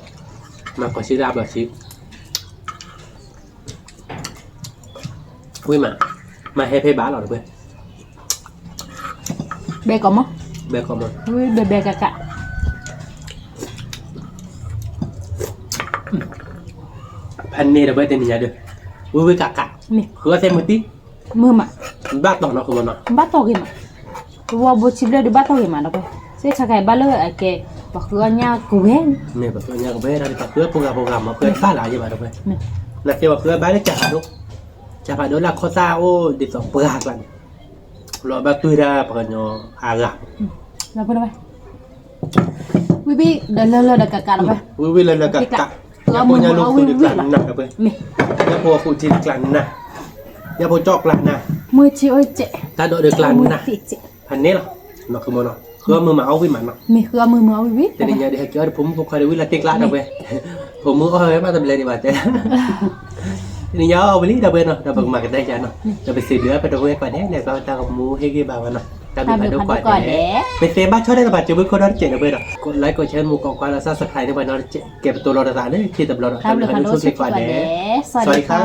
Mà có chỉ ra bảo chí. Với mà hay bá là được vậy. Bé có mốc. Bé có một. Với bé cả. Pan này là bây tên nhà được. Với cả. Khứa xem một tí. Mưa mà. Bát tỏ nó không nó. Bát tỏ kìa mà. Vừa bố chip lên đi bát tỏ kìa mà đâu vậy. Sẽ chắc cái ba lơ ở kề. Và khứa nha cố hết. Nè bà khứa nha cố hết ra đi bà khứa program mà khứa xa lại như vậy đâu vậy. Là kêu bà khứa bái nó chả đúng. Chả phải đó là khó xa ô để sống bờ hạt lại. Loại bà tươi ra bà nhỏ hà gà. Là đâu vậy. Quý vị lơ đã cả đâu vậy. Quý vị là cả. Nhà bố nhà lúc tôi được làm nè đâu vậy. Nhà bố phụ chỉ được làm nè. Nhà bố chọc làm nè. 10 triệu ơi chị. Ta đội được làm nè. Hành nế là nó không nó. khứa mưa máu với mặn mà mi khưa mưa mưa viết thế nên nhà để choผมcoi được là tiếng lát đâu vềผมmưa có hơi mà tầm lên đi bà thếนี่ยเอาไปรีดเอาไปเนาะเราบังมากันได้จ้ะเนาะเราไปซื้อเนื้อไปดูไว้ก่อนเนี่ยเราตากับหมูให้กี่บาทเนาะตาไปดูก่อนเนี่ยไปเซฟบ้านช่วยได้ระบาดจะไม่คนนั้นเจ็บเอาไปเนาะกดไลค์กดแชร์หมูกองกวางแล้วซับสไครต์ได้ไปเนาะเก็บตัวเราต่างๆนี่ที่ตำรวจเราไปดูช่วยก่อนเนี่ยสวัสดีค่ะ